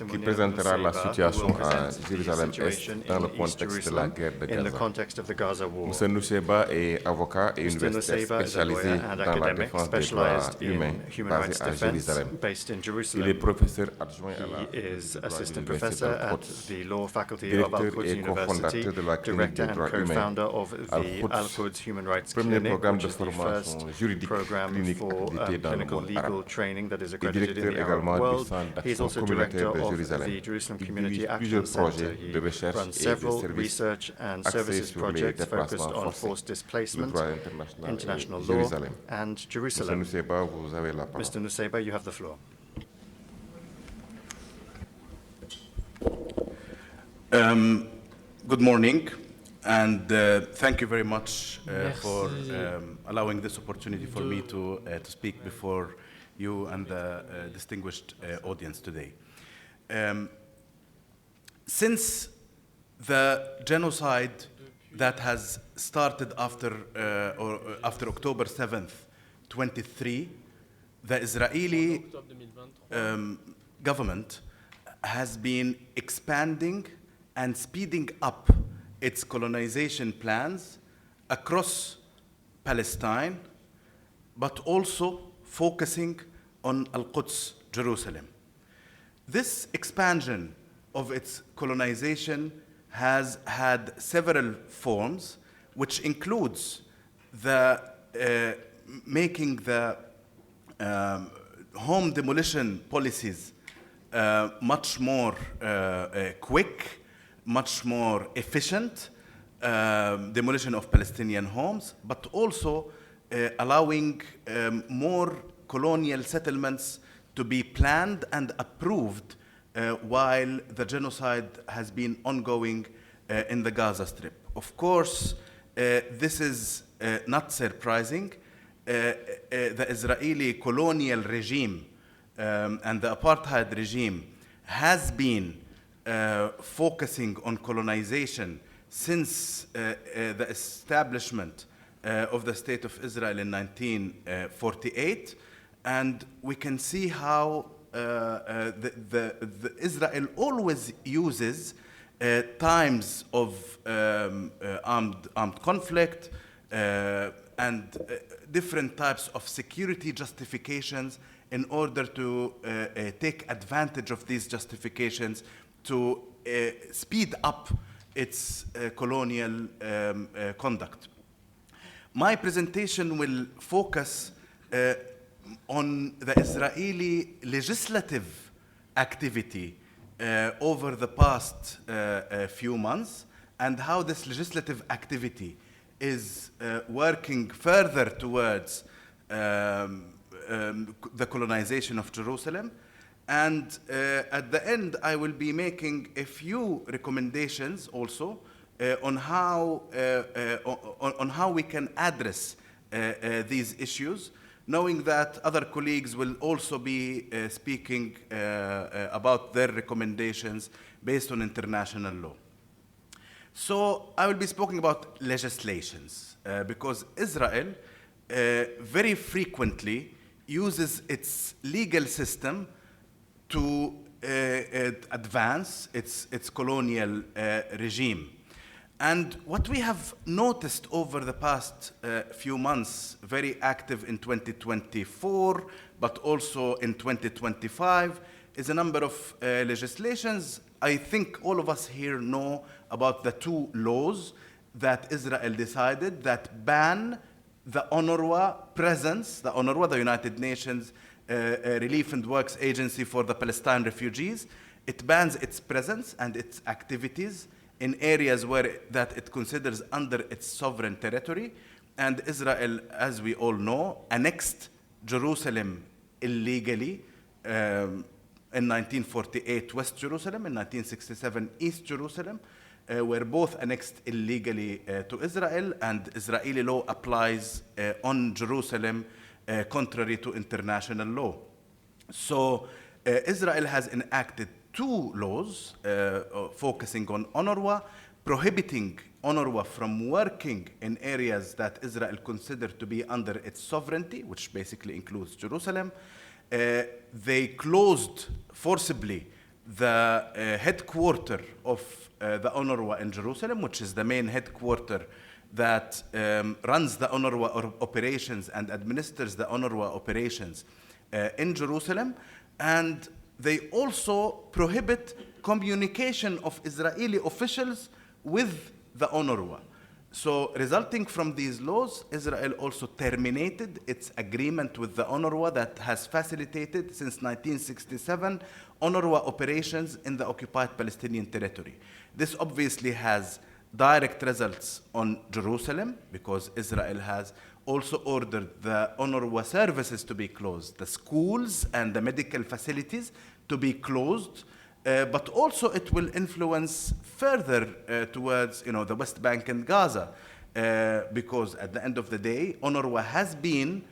qui présentera la situation à Jérusalem-Est dans le contexte de la guerre de Gaza. M. Nusseibeh est avocat et universitaire spécialisé dans la défense des droits humains basé à Jérusalem. Il est professeur adjoint à l'université d'Al-Quds, directeur et cofondateur de la clinique des droits humains Al-Quds, premier programme de formation juridique clinique accrédité dans le monde arabe, et directeur également du Centre d'action communautaire de Jérusalem. Il dirige plusieurs projets de recherche et de services axés sur les déplacements forcés, le droit international et Jérusalem. M. Nusseibeh, vous avez la parole. Mr. Nusseibeh, you have the floor. Good morning, and thank you very much for allowing this opportunity for me to speak before you and the distinguished audience today. Since the genocide that has started after October 7th, 23, the Israeli government has been expanding and speeding up its colonization plans across Palestine, but also focusing on Al-Quds, Jerusalem. This expansion of its colonization has had several forms, which includes the making the home demolition policies much more quick, much more efficient, demolition of Palestinian homes, but also allowing more colonial settlements to be planned and approved while the genocide has been ongoing in the Gaza Strip. Of course, this is not surprising. The Israeli colonial regime and the apartheid regime has been focusing on colonization since the establishment of the State of Israel in 1948, and we can see how Israel always uses times of armed conflict and different types of security justifications in order to take advantage of these justifications to speed up its colonial conduct. My presentation will focus on the Israeli legislative activity over the past few months and how this legislative activity is working further towards the colonization of Jerusalem. And at the end, I will be making a few recommendations also on how we can address these issues, knowing that other colleagues will also be speaking about their recommendations based on international law. So I will be speaking about legislations because Israel very frequently uses its legal system to advance its colonial regime. And what we have noticed over the past few months, very active in 2024, but also in 2025, is a number of legislations. I think all of us here know about the two laws that Israel decided that ban the UNRWA presence, the UNRWA, the United Nations Relief and Works Agency for the Palestine refugees. It bans its presence and its activities in areas that it considers under its sovereign territory. And Israel, as we all know, annexed Jerusalem illegally in 1948, West Jerusalem, in 1967, East Jerusalem, were both annexed illegally to Israel, and Israeli law applies on Jerusalem contrary to international law. So Israel has enacted two laws focusing on UNRWA, prohibiting UNRWA from working in areas that Israel considered to be under its sovereignty, which basically includes Jerusalem. They closed forcibly the headquarters of the UNRWA in Jerusalem, which is the main headquarters that runs the UNRWA operations and administers the UNRWA operations in Jerusalem. And they also prohibit communication of Israeli officials with the UNRWA. So resulting from these laws, Israel also terminated its agreement with the UNRWA that has facilitated since 1967 UNRWA operations in the occupied Palestinian territory. This obviously has direct results on Jerusalem because Israel has also ordered the UNRWA services to be closed, the schools and the medical facilities to be closed, but also it will influence further towards the West Bank and Gaza, because at the end of the day, UNRWA has been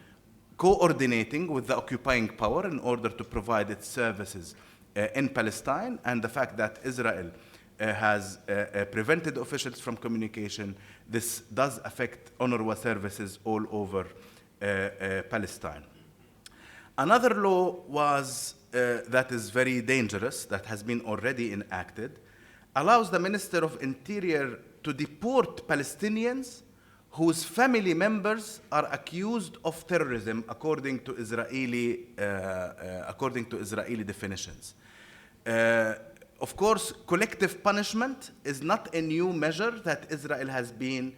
coordinating with the occupying power in order to provide its services in Palestine, and the fact that Israel has prevented officials from communication, this does affect UNRWA services all over Palestine. Another law was that is very dangerous, that has been already enacted, allows the Minister of Interior to deport Palestinians whose family members are accused of terrorism according to Israeli definitions. Of course, collective punishment is not a new measure that Israel has been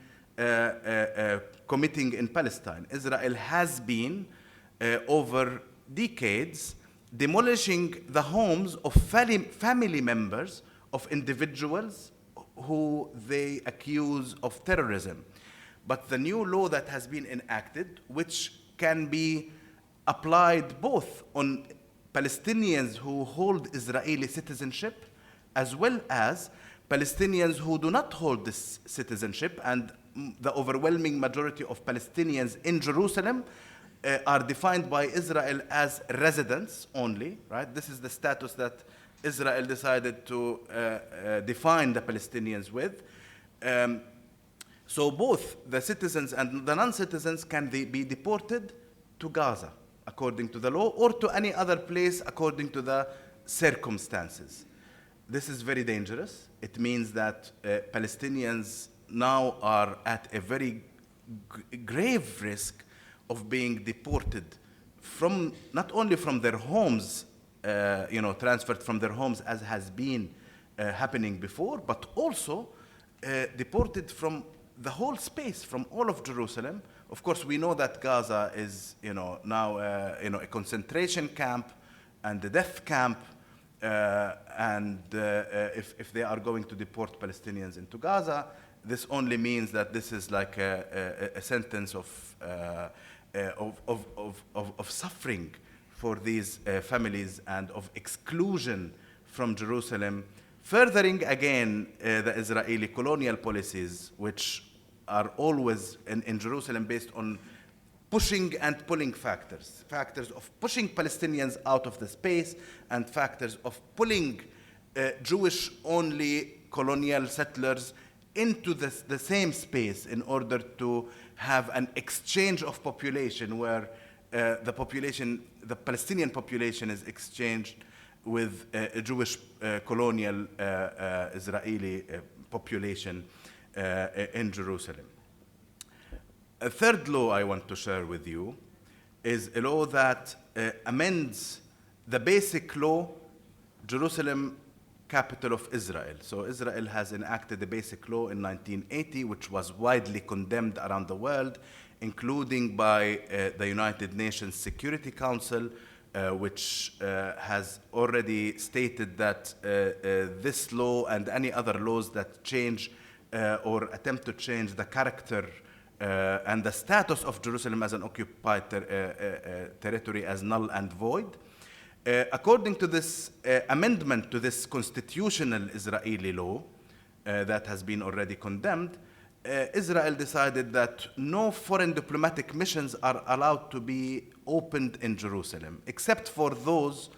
committing in Palestine. Israel has been, over decades, demolishing the homes of family members of individuals who they accuse of terrorism. But the new law that has been enacted, which can be applied both on Palestinians who hold Israeli citizenship, as well as Palestinians who do not hold this citizenship, and the overwhelming majority of Palestinians in Jerusalem are defined by Israel as residents only, right? This is the status that Israel decided to define the Palestinians with. So both the citizens and the non-citizens can be deported to Gaza, according to the law, or to any other place according to the circumstances. This is very dangerous. It means that Palestinians now are at a very grave risk of being deported from, not only from their homes, transferred from their homes as has been happening before, but also deported from the whole space, from all of Jerusalem. Of course, we know that Gaza is, now, a concentration camp and a death camp, and if they are going to deport Palestinians into Gaza, this only means that this is like a sentence of suffering for these families and of exclusion from Jerusalem, furthering again the Israeli colonial policies, which are always in Jerusalem based on pushing and pulling factors of pushing Palestinians out of the space and factors of pulling Jewish-only colonial settlers into the same space in order to have an exchange of population where the Palestinian population is exchanged with a Jewish colonial Israeli population in Jerusalem. A third law I want to share with you is a law that amends the basic law, Jerusalem, capital of Israel. So Israel has enacted the basic law in 1980, which was widely condemned around the world, including by the United Nations Security Council, which has already stated that this law and any other laws that change or attempt to change the character and the status of Jerusalem as an occupied territory as null and void. According to this amendment to this constitutional Israeli law that has been already condemned, Israel decided that no foreign diplomatic missions are allowed to be opened in Jerusalem, except for those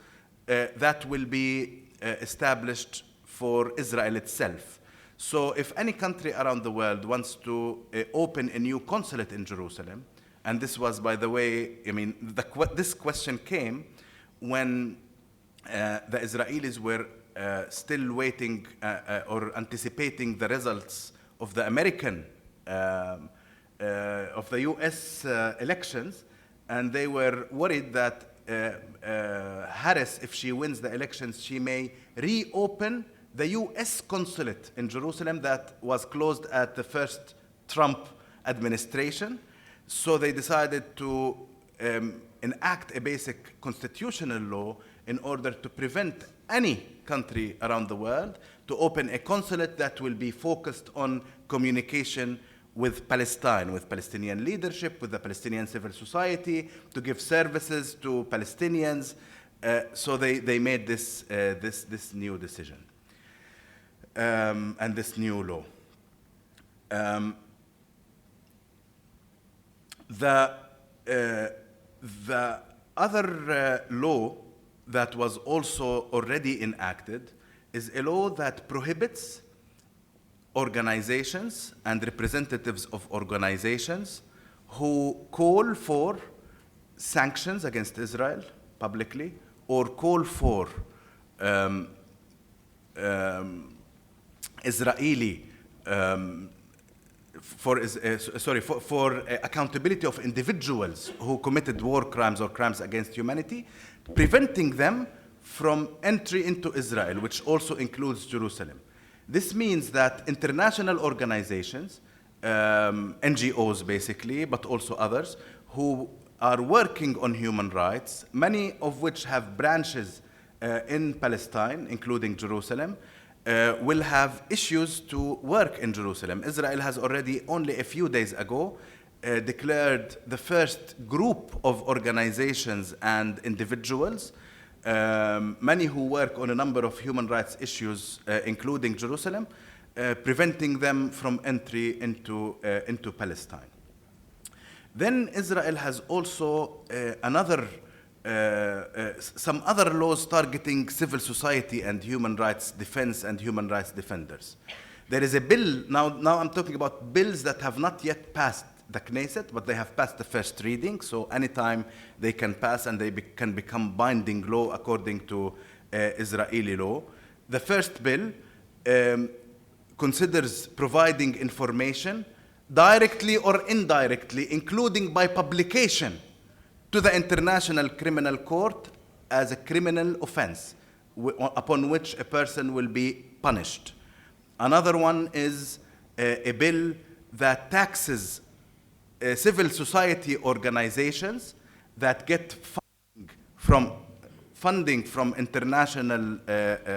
that will be established for Israel itself. So if any country around the world wants to open a new consulate in Jerusalem, and this was, by the way, this question came when the Israelis were still waiting or anticipating the results of the American, of the US elections, and they were worried that Harris, if she wins the elections, she may reopen the US consulate in Jerusalem that was closed at the first Trump administration. So they decided to enact a basic constitutional law in order to prevent any country around the world to open a consulate that will be focused on communication with Palestine, with Palestinian leadership, with the Palestinian civil society, to give services to Palestinians. So they made this new decision and this new law. The other law that was also already enacted is a law that prohibits organizations and representatives of organizations who call for sanctions against Israel publicly or call for Israeli for accountability of individuals who committed war crimes or crimes against humanity, preventing them from entry into Israel, which also includes Jerusalem. This means that international organizations, NGOs basically, but also others, who are working on human rights, many of which have branches in Palestine, including Jerusalem, will have issues to work in Jerusalem. Israel has already, only a few days ago, declared the first group of organizations and individuals, many who work on a number of human rights issues, including Jerusalem, preventing them from entry into Palestine. Then Israel has also some other laws targeting civil society and human rights defense and human rights defenders. There is a bill, now I'm talking about bills that have not yet passed the Knesset, but they have passed the first reading, so anytime they can pass and they can become binding law according to Israeli law. The first bill considers providing information directly or indirectly, including by publication, to the International Criminal Court as a criminal offense upon which a person will be punished. Another one is a bill that taxes civil society organizations that get funding from international,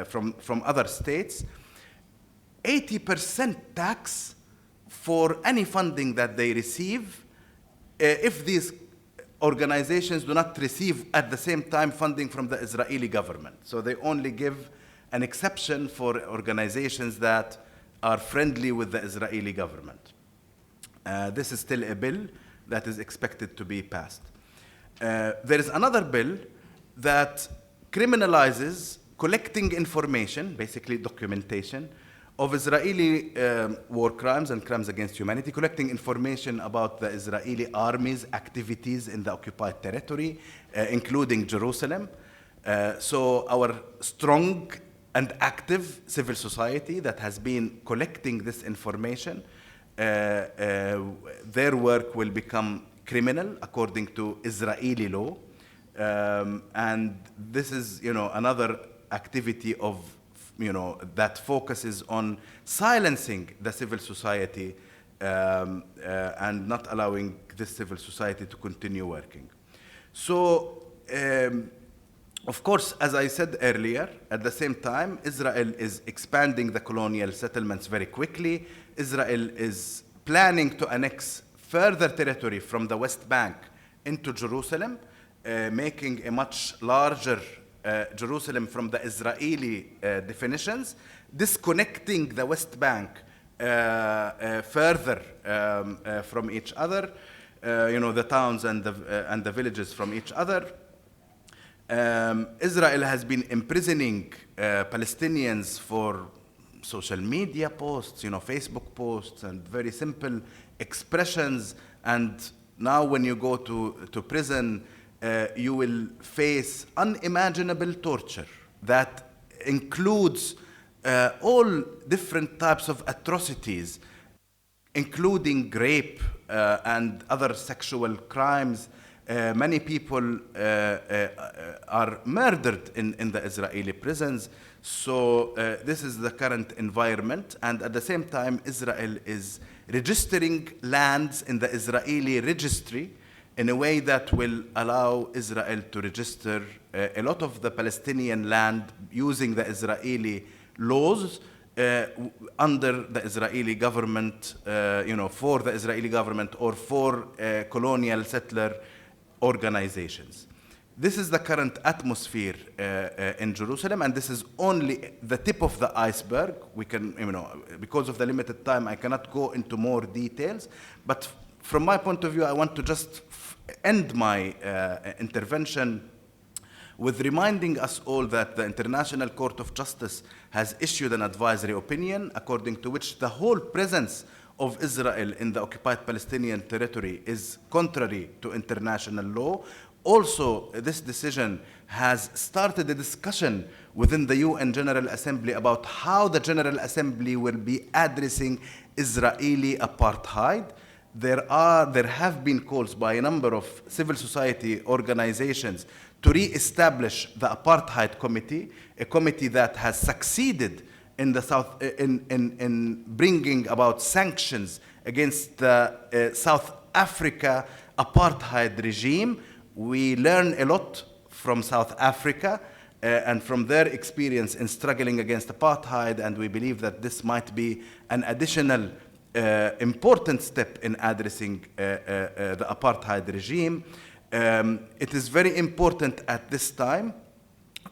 from other states, 80% tax for any funding that they receive if these organizations do not receive at the same time funding from the Israeli government. So they only give an exception for organizations that are friendly with the Israeli government. This is still a bill that is expected to be passed. There is another bill that criminalizes collecting information, basically documentation, of Israeli war crimes and crimes against humanity, collecting information about the Israeli army's activities in the occupied territory, including Jerusalem. So our strong and active civil society that has been collecting this information, their work will become criminal according to Israeli law. And this is, another activity of that focuses on silencing the civil society and not allowing this civil society to continue working. So, of course, as I said earlier, at the same time, Israel is expanding the colonial settlements very quickly. Israel is planning to annex further territory from the West Bank into Jerusalem, making a much larger Jerusalem from the Israeli definitions, disconnecting the West Bank further from each other, the towns and the villages from each other. Israel has been imprisoning Palestinians for social media posts, Facebook posts, and very simple expressions. And now when you go to prison, you will face unimaginable torture that includes all different types of atrocities, including rape and other sexual crimes. Many people are murdered in the Israeli prisons. So this is the current environment. And at the same time, Israel is registering lands in the Israeli registry in a way that will allow Israel to register a lot of the Palestinian land using the Israeli laws under the Israeli government, for the Israeli government or for colonial settler organizations. This is the current atmosphere in Jerusalem, and this is only the tip of the iceberg. We can, because of the limited time, I cannot go into more details. But from my point of view, I want to just end my intervention with reminding us all that the International Court of Justice has issued an advisory opinion according to which the whole presence of Israel in the occupied Palestinian territory is contrary to international law. Also, this decision has started a discussion within the UN General Assembly about how the General Assembly will be addressing Israeli apartheid. There have been calls by a number of civil society organizations to re-establish the Apartheid Committee, a committee that has succeeded in the South in bringing about sanctions against the South Africa apartheid regime. We learn a lot from South Africa and from their experience in struggling against apartheid, and we believe that this might be an additional important step in addressing the apartheid regime. It is very important at this time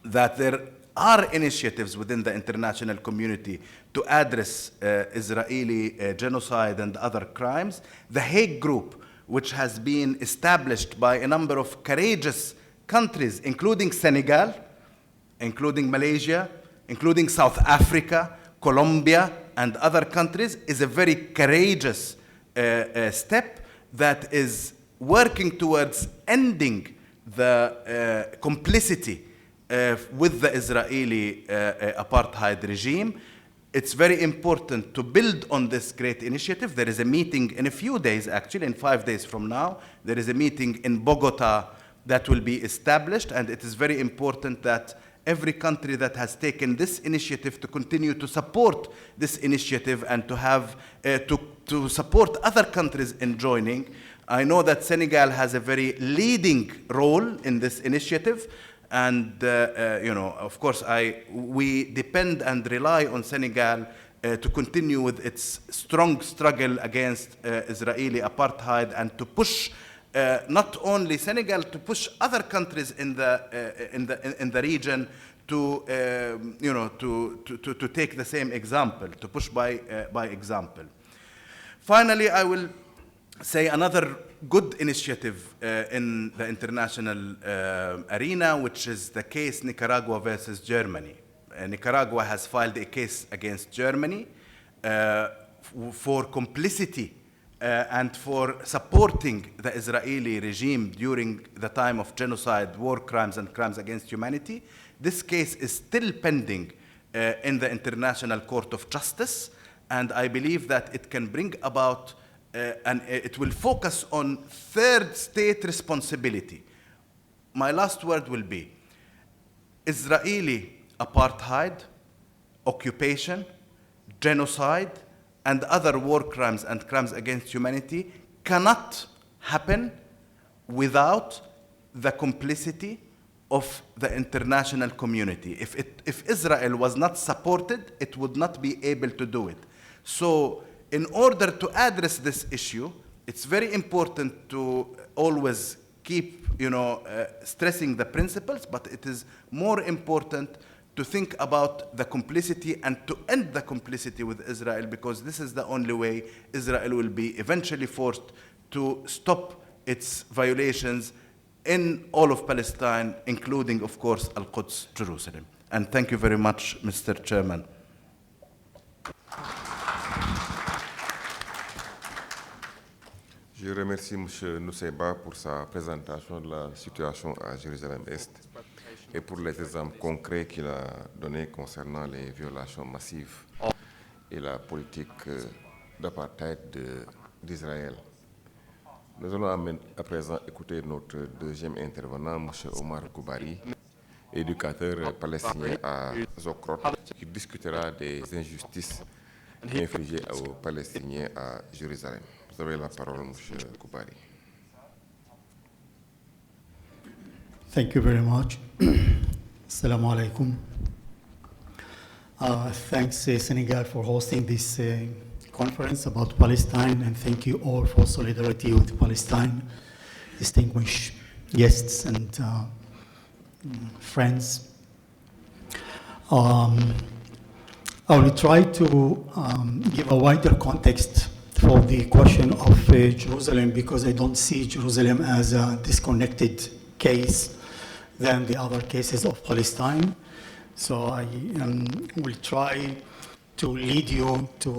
that there are initiatives within the international community to address Israeli genocide and other crimes. The Hague Group, which has been established by a number of courageous countries, including Senegal, including Malaysia, including South Africa, Colombia, and other countries, is a very courageous step that is working towards ending the complicity with the Israeli apartheid regime. It's very important to build on this great initiative. There is a meeting in a few days, actually, in 5 days from now. There is a meeting in Bogota that will be established, and it is very important that every country that has taken this initiative to continue to support this initiative and to have to support other countries in joining. I know that Senegal has a very leading role in this initiative. And, of course, we depend and rely on Senegal to continue with its strong struggle against Israeli apartheid and to push not only Senegal, to push other countries in the region to, to take the same example, to push by example. Finally, I will say another good initiative in the international arena, which is the case Nicaragua versus Germany. Nicaragua has filed a case against Germany for complicity and for supporting the Israeli regime during the time of genocide, war crimes, and crimes against humanity. This case is still pending in the International Court of Justice, and I believe that it can bring about and it will focus on third state responsibility. My last word will be Israeli apartheid, occupation, genocide, and other war crimes and crimes against humanity cannot happen without the complicity of the international community. If Israel was not supported, it would not be able to do it. So, in order to address this issue, it's very important to always keep, stressing the principles, but it is more important to think about the complicity and to end the complicity with Israel, because this is the only way Israel will be eventually forced to stop its violations in all of Palestine, including, of course, Al-Quds, Jerusalem. And thank you very much, Mr. Chairman. Je remercie M. Nusseibeh pour sa présentation de la situation à Jérusalem-Est. et pour les exemples concrets qu'il a donnés concernant les violations massives et la politique d'apartheid d'Israël. Nous allons à présent écouter notre deuxième intervenant, M. Omar Koubari, éducateur palestinien à Zokrot, qui discutera des injustices infligées aux Palestiniens à Jérusalem. Vous avez la parole, M. Koubari. Thank you very much. Assalamu alaikum. Thanks, Senegal, for hosting this conference about Palestine, and thank you all for solidarity with Palestine, distinguished guests and friends. I will try to give a wider context for the question of Jerusalem, because I don't see Jerusalem as a disconnected case than the other cases of Palestine. So I will try to lead you to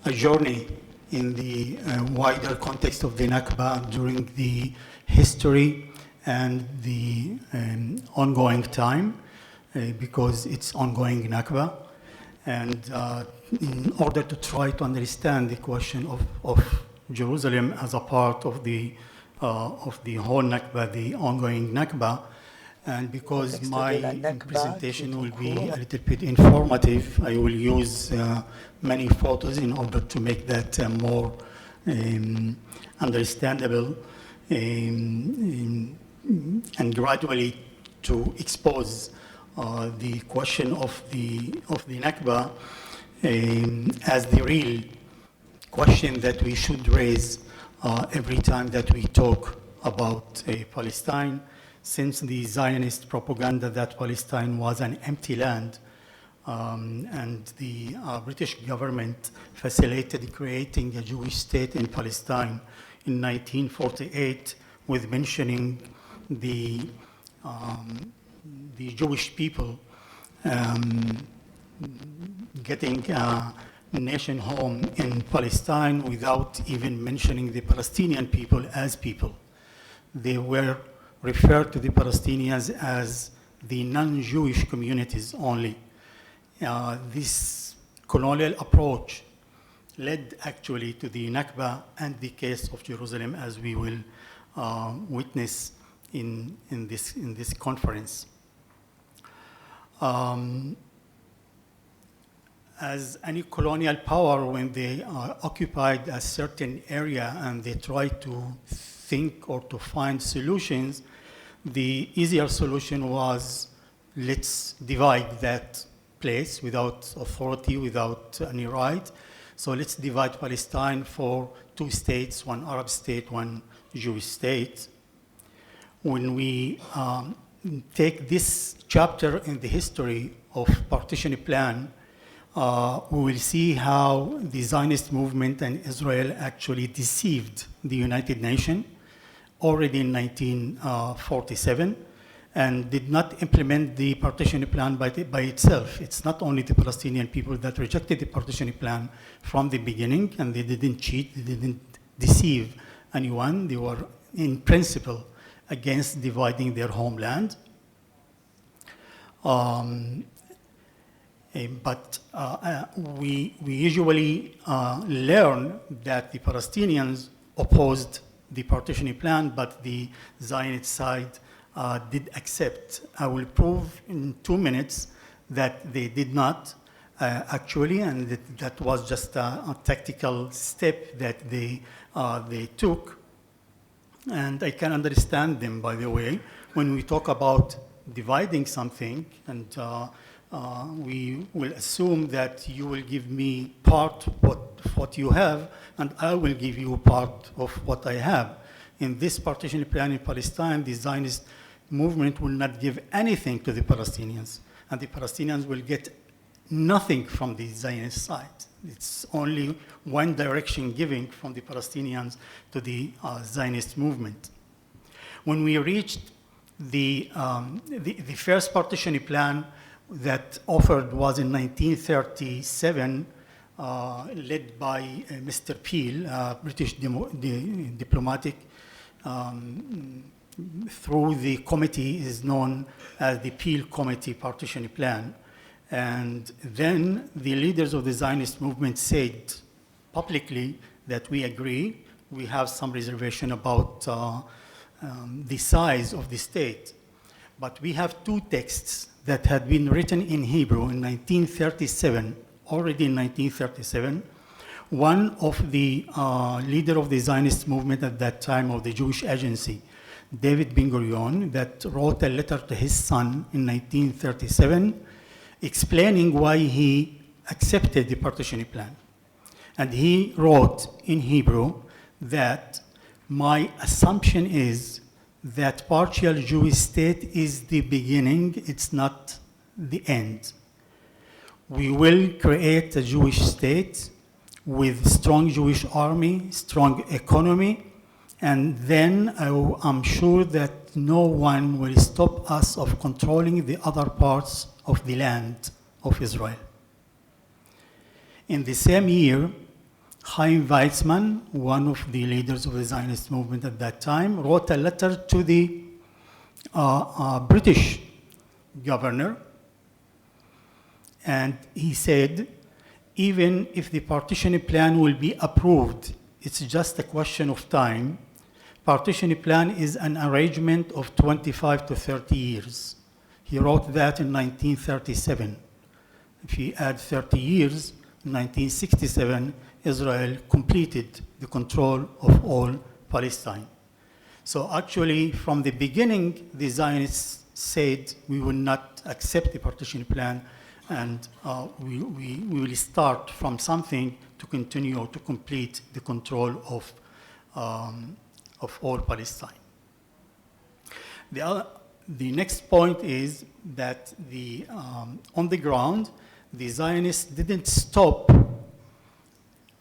a journey in the wider context of the Nakba during the history and the ongoing time, because it's ongoing Nakba. And in order to try to understand the question of Jerusalem as a part of the whole Nakba, the ongoing Nakba, and because my presentation will be a little bit informative, I will use many photos in order to make that more understandable and gradually to expose the question of the Nakba as the real question that we should raise every time that we talk about Palestine, since the Zionist propaganda that Palestine was an empty land, and the British government facilitated creating a Jewish state in Palestine in 1948 with mentioning the Jewish people getting a nation home in Palestine without even mentioning the Palestinian people as people. They were referred to the Palestinians as the non-Jewish communities only. This colonial approach led actually to the Nakba and the case of Jerusalem, as we will witness in this conference. As any colonial power, when they occupied a certain area and they try to think or to find solutions, the easier solution was, let's divide that place without authority, without any right. So let's divide Palestine for two states, one Arab state, one Jewish state. When we take this chapter in the history of partition plan, we will see how the Zionist movement and Israel actually deceived the United Nations already in 1947 and did not implement the partition plan by itself. It's not only the Palestinian people that rejected the partition plan from the beginning, and they didn't cheat, they didn't deceive anyone. They were in principle against dividing their homeland. But we usually learn that the Palestinians opposed the partition plan, but the Zionist side did accept. I will prove in 2 minutes that they did not actually, and that was just a tactical step that they took. And I can understand them, by the way, when we talk about dividing something, and we will assume that you will give me part of what you have, and I will give you part of what I have. In this partition plan in Palestine, the Zionist movement will not give anything to the Palestinians, and the Palestinians will get nothing from the Zionist side. It's only one direction giving from the Palestinians to the Zionist movement. When we reached the first partition plan that offered was in 1937, led by Mr. Peel, British diplomatic through the committee is known as the Peel Committee Partition Plan. And then the leaders of the Zionist movement said publicly that we agree, we have some reservation about the size of the state. But we have two texts that had been written in Hebrew in 1937, already in 1937. One of the leader of the Zionist movement at that time, of the Jewish Agency, David Ben-Gurion, that wrote a letter to his son in 1937 explaining why he accepted the partition plan. And he wrote in Hebrew that my assumption is that partial Jewish state is the beginning, it's not the end. We will create a Jewish state with strong Jewish army, strong economy, and then I'm sure that no one will stop us of controlling the other parts of the land of Israel. In the same year, Chaim Weizmann, one of the leaders of the Zionist movement at that time, wrote a letter to the British governor, and he said, even if the partition plan will be approved, it's just a question of time. Partition plan is an arrangement of 25 to 30 years. He wrote that in 1937. If you add 30 years, in 1967, Israel completed the control of all Palestine. So actually, from the beginning, the Zionists said we will not accept the partition plan, and we will start from something to continue or to complete the control of all Palestine. The next point is that on the ground, the Zionists didn't stop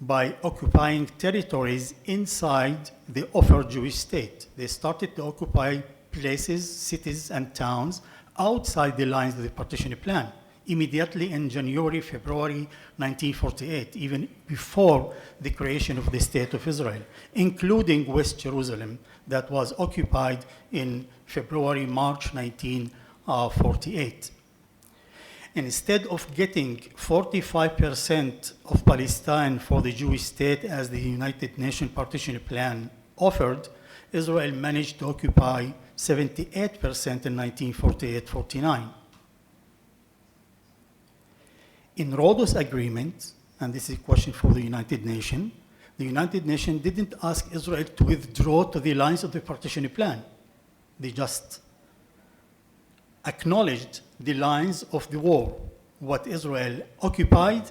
by occupying territories inside the offered Jewish state. They started to occupy places, cities, and towns outside the lines of the partition plan, immediately in January, February 1948, even before the creation of the State of Israel, including West Jerusalem, that was occupied in February, March 1948. Instead of getting 45% of Palestine for the Jewish state as the United Nations partition plan offered, Israel managed to occupy 78% in 1948-49. In Rhodes Agreement, and this is a question for the United Nations didn't ask Israel to withdraw to the lines of the partition plan. They just acknowledged the lines of the war. What Israel occupied,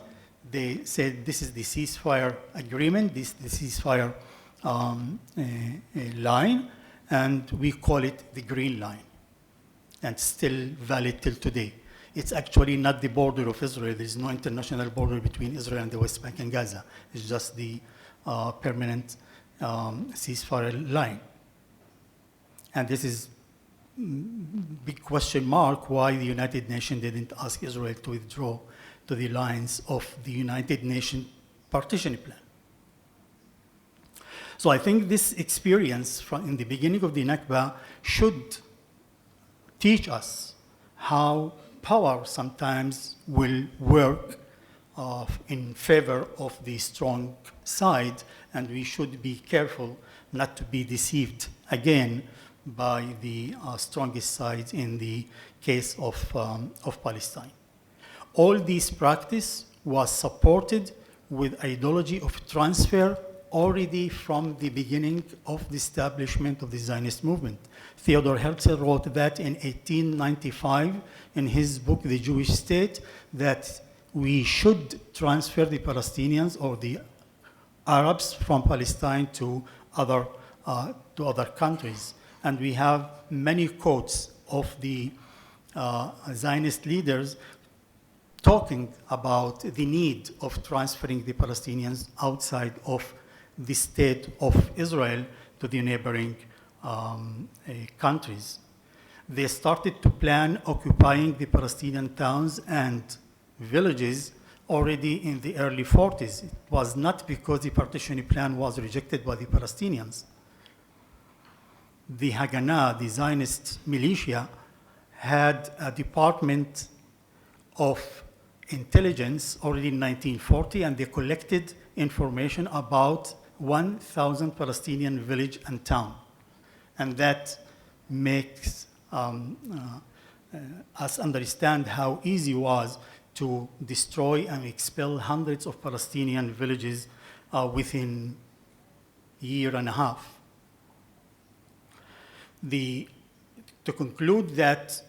they said this is the ceasefire agreement, this is the ceasefire line, and we call it the Green Line, and still valid till today. It's actually not the border of Israel. There is no international border between Israel and the West Bank and Gaza. It's just the permanent ceasefire line. And this is big question mark why the United Nations didn't ask Israel to withdraw to the lines of the United Nations partition plan. So I think this experience in the beginning of the Nakba should teach us how power sometimes will work in favor of the strong side, and we should be careful not to be deceived again by the strongest side in the case of Palestine. All this practice was supported with ideology of transfer already from the beginning of the establishment of the Zionist movement. Theodor Herzl wrote that in 1895 in his book, The Jewish State, that we should transfer the Palestinians or the Arabs from Palestine to other countries. And we have many quotes of the Zionist leaders talking about the need of transferring the Palestinians outside of the state of Israel to the neighboring countries. They started to plan occupying the Palestinian towns and villages already in the early 40s. It was not because the partition plan was rejected by the Palestinians. the Haganah, the Zionist militia, had a department of intelligence already in 1940, and they collected information about 1,000 Palestinian village and town. And that makes us understand how easy it was to destroy and expel hundreds of Palestinian villages within a year and a half. To conclude that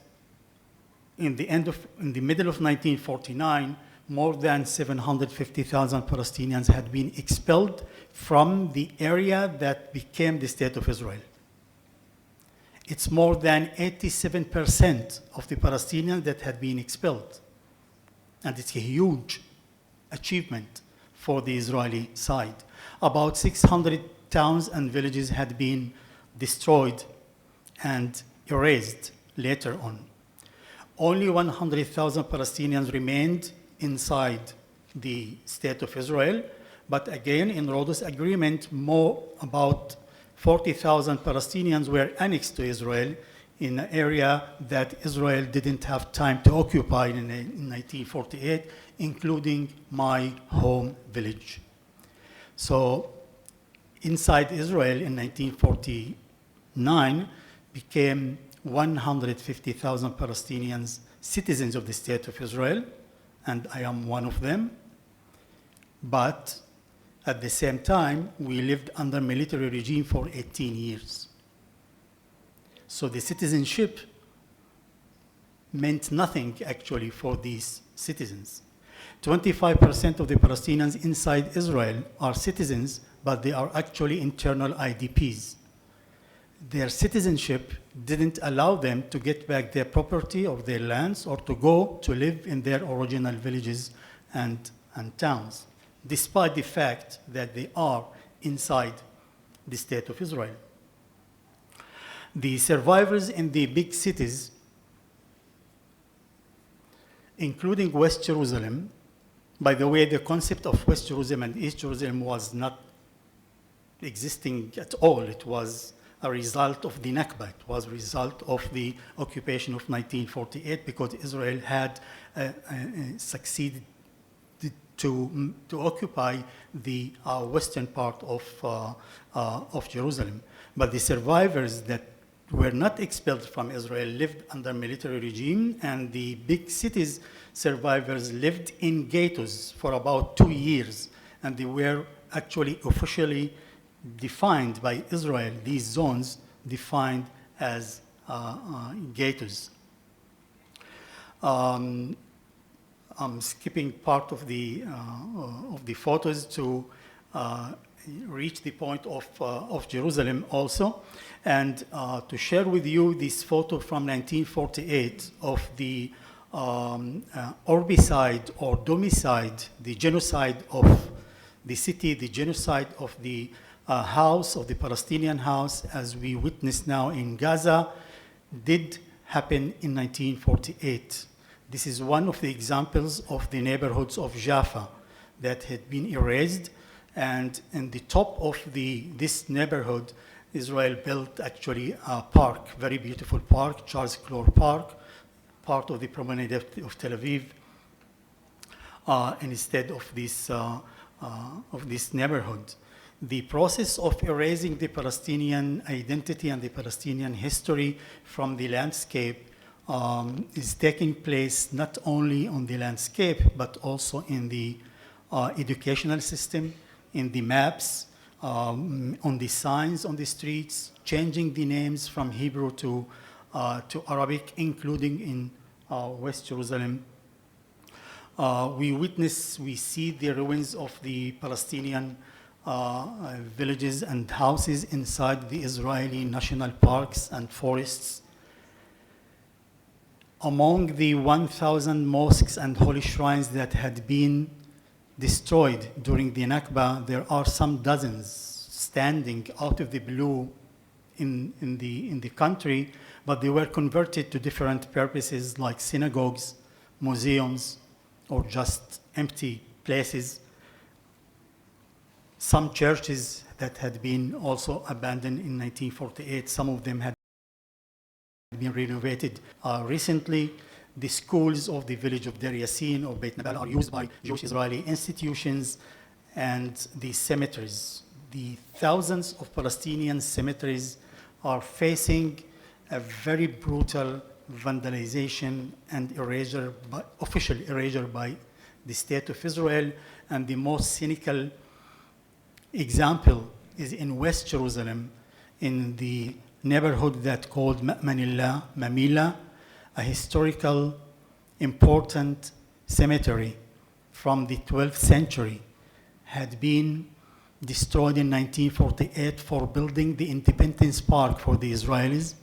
in the middle of 1949, more than 750,000 Palestinians had been expelled from the area that became the State of Israel. It's more than 87% of the Palestinians that had been expelled. And it's a huge achievement for the Israeli side. About 600 towns and villages had been destroyed and erased later on. Only 100,000 Palestinians remained inside the State of Israel, but again, in Rhodes Agreement, about 40,000 Palestinians were annexed to Israel in an area that Israel didn't have time to occupy in 1948, including my home village. So inside Israel in 1949 became 150,000 Palestinians citizens of the State of Israel, and I am one of them. But at the same time, we lived under military regime for 18 years. So the citizenship meant nothing actually for these citizens. 25% of the Palestinians inside Israel are citizens, but they are actually internal IDPs. Their citizenship didn't allow them to get back their property or their lands or to go to live in their original villages and towns, despite the fact that they are inside the State of Israel. The survivors in the big cities, including West Jerusalem, by the way, the concept of West Jerusalem and East Jerusalem was not existing at all. It was a result of the Nakba. It was a result of the occupation of 1948 because Israel had succeeded to occupy the western part of Jerusalem. But the survivors that were not expelled from Israel lived under military regime, and the big cities survivors lived in ghettos for about 2 years, and they were actually officially defined by Israel, these zones defined as ghettos. I'm skipping part of the photos to reach the point of Jerusalem also, and to share with you this photo from 1948 of the orbicide or domicide, the genocide of the city, the genocide of the house, of the Palestinian house, as we witness now in Gaza, did happen in 1948. This is one of the examples of the neighborhoods of Jaffa that had been erased, and in the top of this neighborhood, Israel built actually a park, very beautiful park, Charles Clore Park, part of the promenade of Tel Aviv, instead of this neighborhood. The process of erasing the Palestinian identity and the Palestinian history from the landscape is taking place not only on the landscape, but also in the educational system, in the maps, on the signs on the streets, changing the names from Hebrew to Arabic, including in West Jerusalem. We see the ruins of the Palestinian villages and houses inside the Israeli national parks and forests. Among the 1,000 mosques and holy shrines that had been destroyed during the Nakba, there are some dozens standing out of the blue in the country, but they were converted to different purposes like synagogues, museums, or just empty places. Some churches that had been also abandoned in 1948. Some of them had been renovated recently. The schools of the village of Deir Yassin or Beit Nabal are used by Jewish Israeli institutions, and the cemeteries. The thousands of Palestinian cemeteries are facing a very brutal vandalization and erasure, official erasure by the State of Israel. And the most cynical example is in West Jerusalem, in the neighborhood that's called Ma'manillah, Mamila, a historical, important cemetery from the 12th century, had been destroyed in 1948 for building the Independence Park for the Israelis.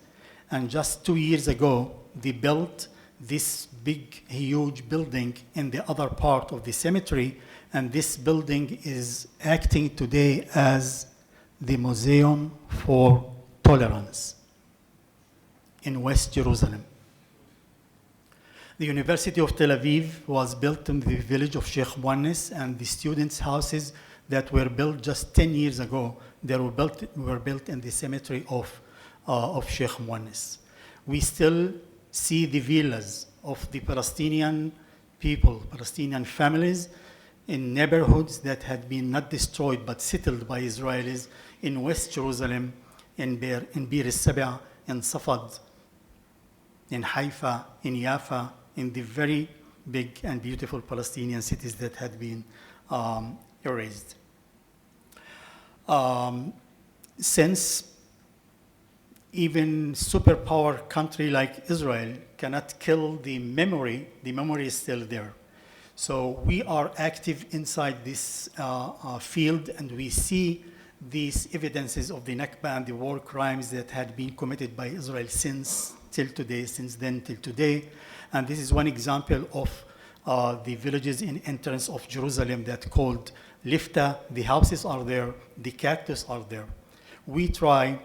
And just 2 years ago, they built this big, huge building in the other part of the cemetery. And this building is acting today as the Museum for Tolerance in West Jerusalem. The University of Tel Aviv was built in the village of Sheikh Mouannis, and the students' houses that were built just 10 years ago, they were built in the cemetery of Sheikh Mouannis. We still see the villas of the Palestinian people, Palestinian families, in neighborhoods that had been not destroyed but settled by Israelis in West Jerusalem, in Bir al-Sab'a, in Safad, in Haifa, in Yafa, in the very big and beautiful Palestinian cities that had been erased. Since even superpower country like Israel cannot kill the memory is still there. So we are active inside this field, and we see these evidences of the Nakba and the war crimes that had been committed by Israel since then till today. And this is one example of the villages in entrance of Jerusalem that called Lifta. The houses are there, the cactus are there. We try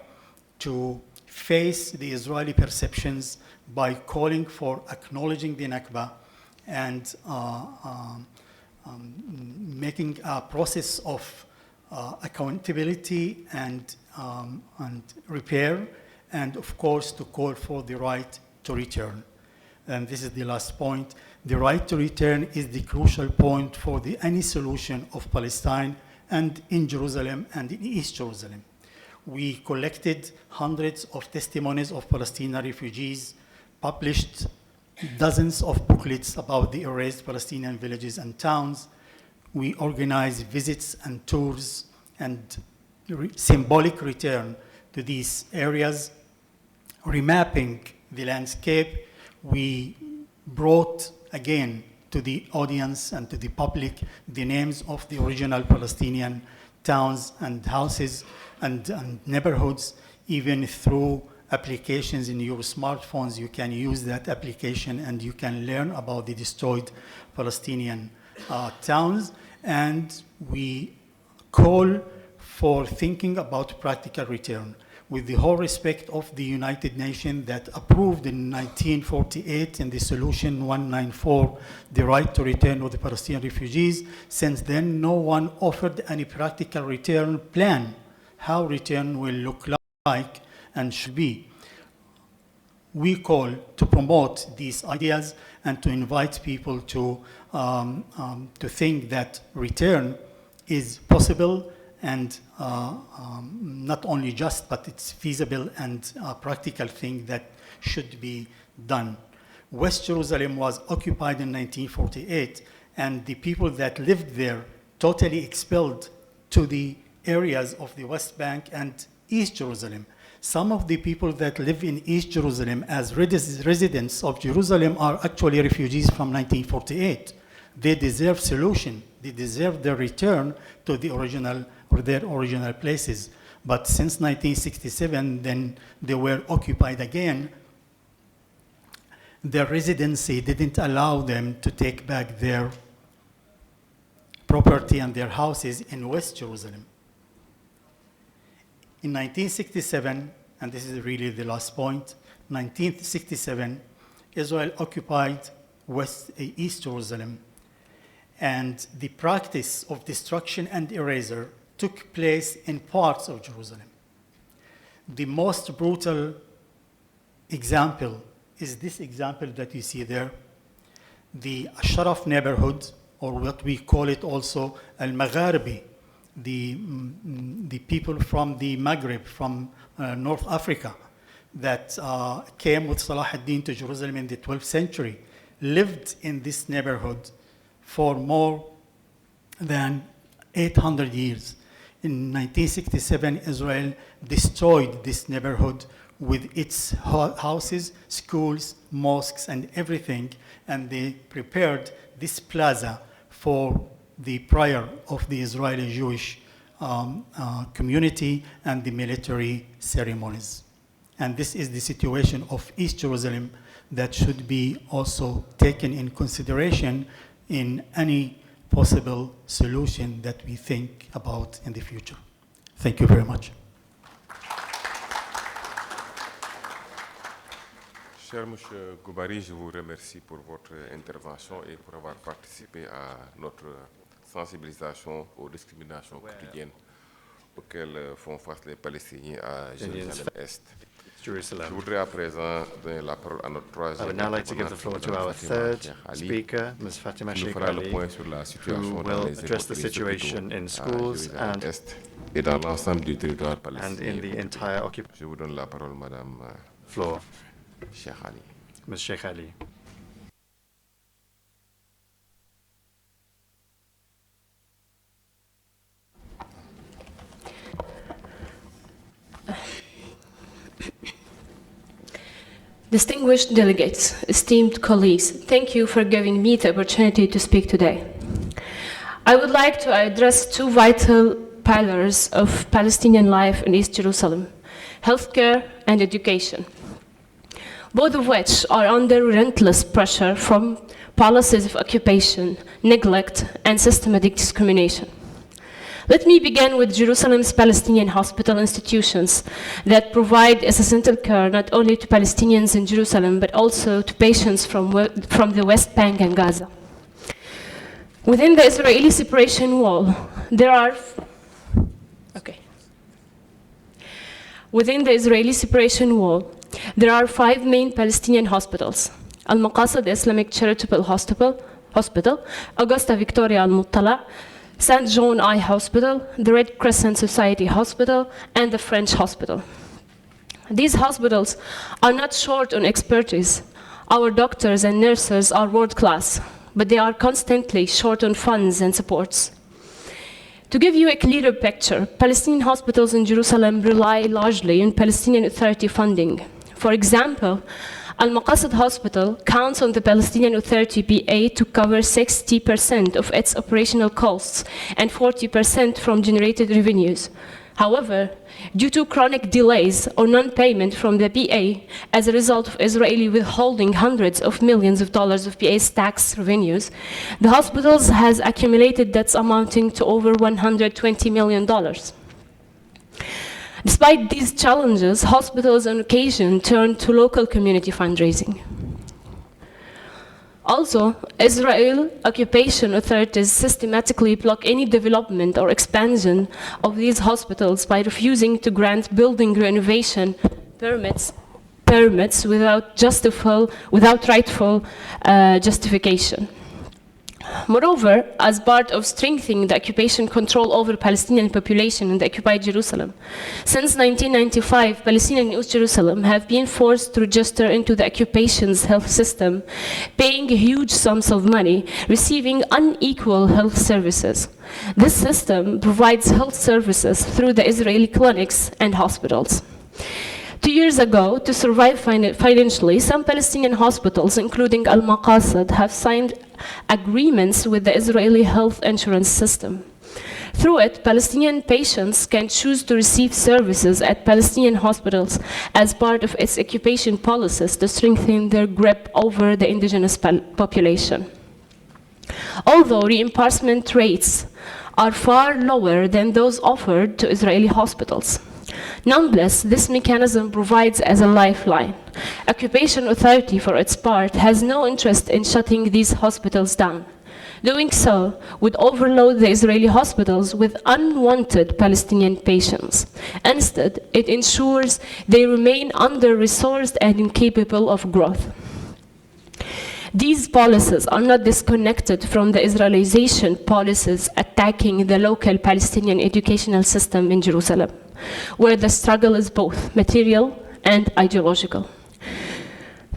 to face the Israeli perceptions by calling for acknowledging the Nakba and making a process of accountability and repair, and of course to call for the right to return. And this is the last point. The right to return is the crucial point for any solution of Palestine and in Jerusalem and in East Jerusalem. We collected hundreds of testimonies of Palestinian refugees, published dozens of booklets about the erased Palestinian villages and towns. We organized visits and tours and symbolic return to these areas, remapping the landscape. We brought again to the audience and to the public the names of the original Palestinian towns and houses and neighborhoods. Even through applications in your smartphones, you can use that application and you can learn about the destroyed Palestinian towns. And we call for thinking about practical return with the whole respect of the United Nations that approved in 1948 in the Solution 194 the right to return of the Palestinian refugees. Since then, no one offered any practical return plan, how return will look like and should be. We call to promote these ideas and to invite people to think that return is possible and not only just, but it's feasible and a practical thing that should be done. West Jerusalem was occupied in 1948, and the people that lived there totally expelled to the areas of the West Bank and East Jerusalem. Some of the people that live in East Jerusalem as residents of Jerusalem are actually refugees from 1948. They deserve solution. They deserve their return to the original or their original places. But since 1967, then they were occupied again. Their residency didn't allow them to take back their property and their houses in West Jerusalem. In 1967, and this is really the last point, 1967, Israel occupied East Jerusalem, and the practice of destruction and erasure took place in parts of Jerusalem. The most brutal example is this example that you see there, the Ashraf neighborhood, or what we call it also Al-Magharibi, the people from the Maghreb, from North Africa, that came with Salah ad-Din to Jerusalem in the 12th century, lived in this neighborhood for more than 800 years. In 1967, Israel destroyed this neighborhood with its houses, schools, mosques, and everything, and they prepared this plaza for the prayer of the Israeli Jewish community and the military ceremonies. And this is the situation of East Jerusalem that should be also taken in consideration in any possible solution that we think about in the future. Thank you very much. Cher Monsieur Goubari, je vous remercie pour votre intervention et pour avoir participé à notre sensibilisation aux discriminations quotidiennes auxquelles font face les Palestiniens à Jérusalem-Est. Je voudrais à présent donner la parole à notre troisième. I would now like to give the floor to our third speaker, Ms. Fatima Sheikh Ali, who will address the situation in schools and et dans l'ensemble du territoire and palestinien. in the entire occupation. Je vous donne la parole, Madame Floor, Sheikh Ali. Ms. Sheikh Ali. Distinguished delegates, esteemed colleagues, thank you for giving me the opportunity to speak today. I would like to address two vital pillars of Palestinian life in East Jerusalem: healthcare and education, both of which are under relentless pressure from policies of occupation, neglect, and systematic discrimination. Let me begin with Jerusalem's Palestinian hospital institutions that provide essential care not only to Palestinians in Jerusalem, but also to patients from the West Bank and Gaza. Within the Israeli separation wall, Within the Israeli separation wall, there are 5 main Palestinian hospitals: Al-Maqasid Islamic Charitable Hospital, Augusta Victoria Al-Muttala, St. John Eye Hospital, the Red Crescent Society Hospital, and the French Hospital. These hospitals are not short on expertise. Our doctors and nurses are world class, but they are constantly short on funds and supports. To give you a clearer picture, Palestinian hospitals in Jerusalem rely largely on Palestinian Authority funding. For example, Al-Maqasid Hospital counts on the Palestinian Authority PA to cover 60% of its operational costs and 40% from generated revenues. However, due to chronic delays or non-payment from the PA as a result of Israeli withholding hundreds of millions of dollars of PA's tax revenues, the hospitals has accumulated debts amounting to over $120 million. Despite these challenges, hospitals on occasion turn to local community fundraising. Also, Israel occupation authorities systematically block any development or expansion of these hospitals by refusing to grant building renovation permits without rightful justification. Moreover, as part of strengthening the occupation control over Palestinian population in the occupied Jerusalem, since 1995, Palestinians in East Jerusalem have been forced to register into the occupation's health system, paying huge sums of money, receiving unequal health services. This system provides health services through the Israeli clinics and hospitals. 2 years ago, to survive financially, some Palestinian hospitals, including Al-Maqasid, have signed agreements with the Israeli health insurance system. Through it, Palestinian patients can choose to receive services at Palestinian hospitals as part of its occupation policies to strengthen their grip over the indigenous population. Although reimbursement rates are far lower than those offered to Israeli hospitals, nonetheless, this mechanism provides as a lifeline. Occupation Authority, for its part, has no interest in shutting these hospitals down. Doing so would overload the Israeli hospitals with unwanted Palestinian patients. Instead, it ensures they remain under-resourced and incapable of growth. These policies are not disconnected from the Israelization policies attacking the local Palestinian educational system in Jerusalem, where the struggle is both material and ideological.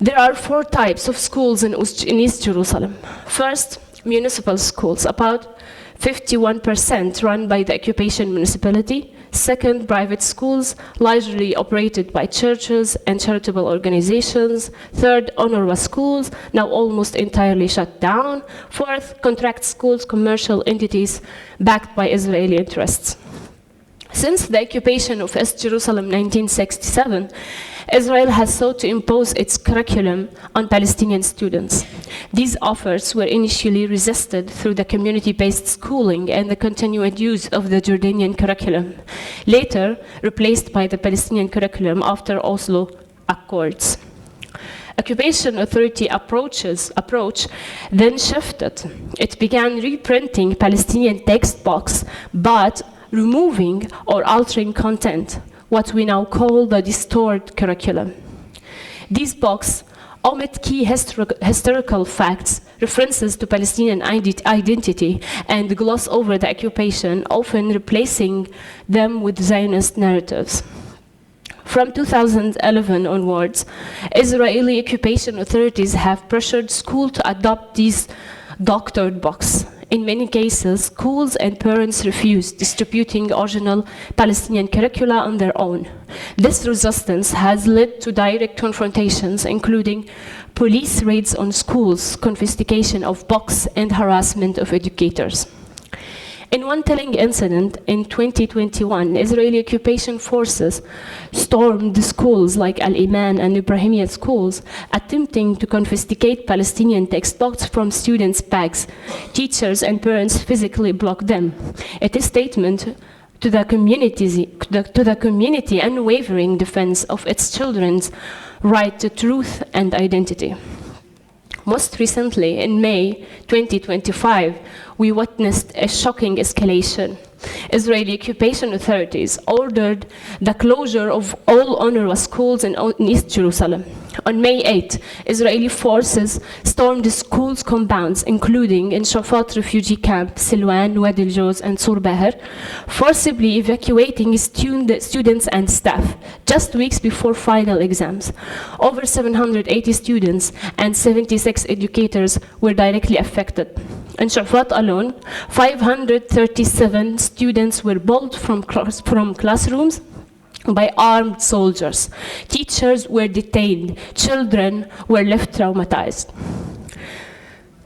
There are 4 types of schools in East Jerusalem. First, municipal schools, about 51% run by the occupation municipality. Second, private schools, largely operated by churches and charitable organizations. Third, UNRWA schools, now almost entirely shut down. Fourth, contract schools, commercial entities backed by Israeli interests. Since the occupation of East Jerusalem in 1967, Israel has sought to impose its curriculum on Palestinian students. These offers were initially resisted through the community-based schooling and the continued use of the Jordanian curriculum, later replaced by the Palestinian curriculum after Oslo Accords. Occupation authority approach then shifted. It began reprinting Palestinian textbooks, but removing or altering content, what we now call the distorted curriculum. These books omit key historical facts, references to Palestinian identity, and gloss over the occupation, often replacing them with Zionist narratives. From 2011 onwards, Israeli occupation authorities have pressured schools to adopt these doctored books. In many cases, schools and parents refuse distributing original Palestinian curricula on their own. This resistance has led to direct confrontations, including police raids on schools, confiscation of books, and harassment of educators. In one telling incident in 2021, Israeli occupation forces stormed schools like Al-Iman and Ibrahimiyya schools, attempting to confiscate Palestinian textbooks from students' bags. Teachers and parents physically blocked them. It is a statement to the community unwavering defense of its children's right to truth and identity. Most recently, in May 2025, we witnessed a shocking escalation. Israeli occupation authorities ordered the closure of all UNRWA schools in East Jerusalem. On May 8, Israeli forces stormed the schools' compounds, including in Shafat refugee camp, Silwan, Wadi al-Joz, and Sur Baher, forcibly evacuating students and staff just weeks before final exams. Over 780 students and 76 educators were directly affected. In Shafat alone, 537 students were pulled from classrooms by armed soldiers. Teachers were detained. Children were left traumatized.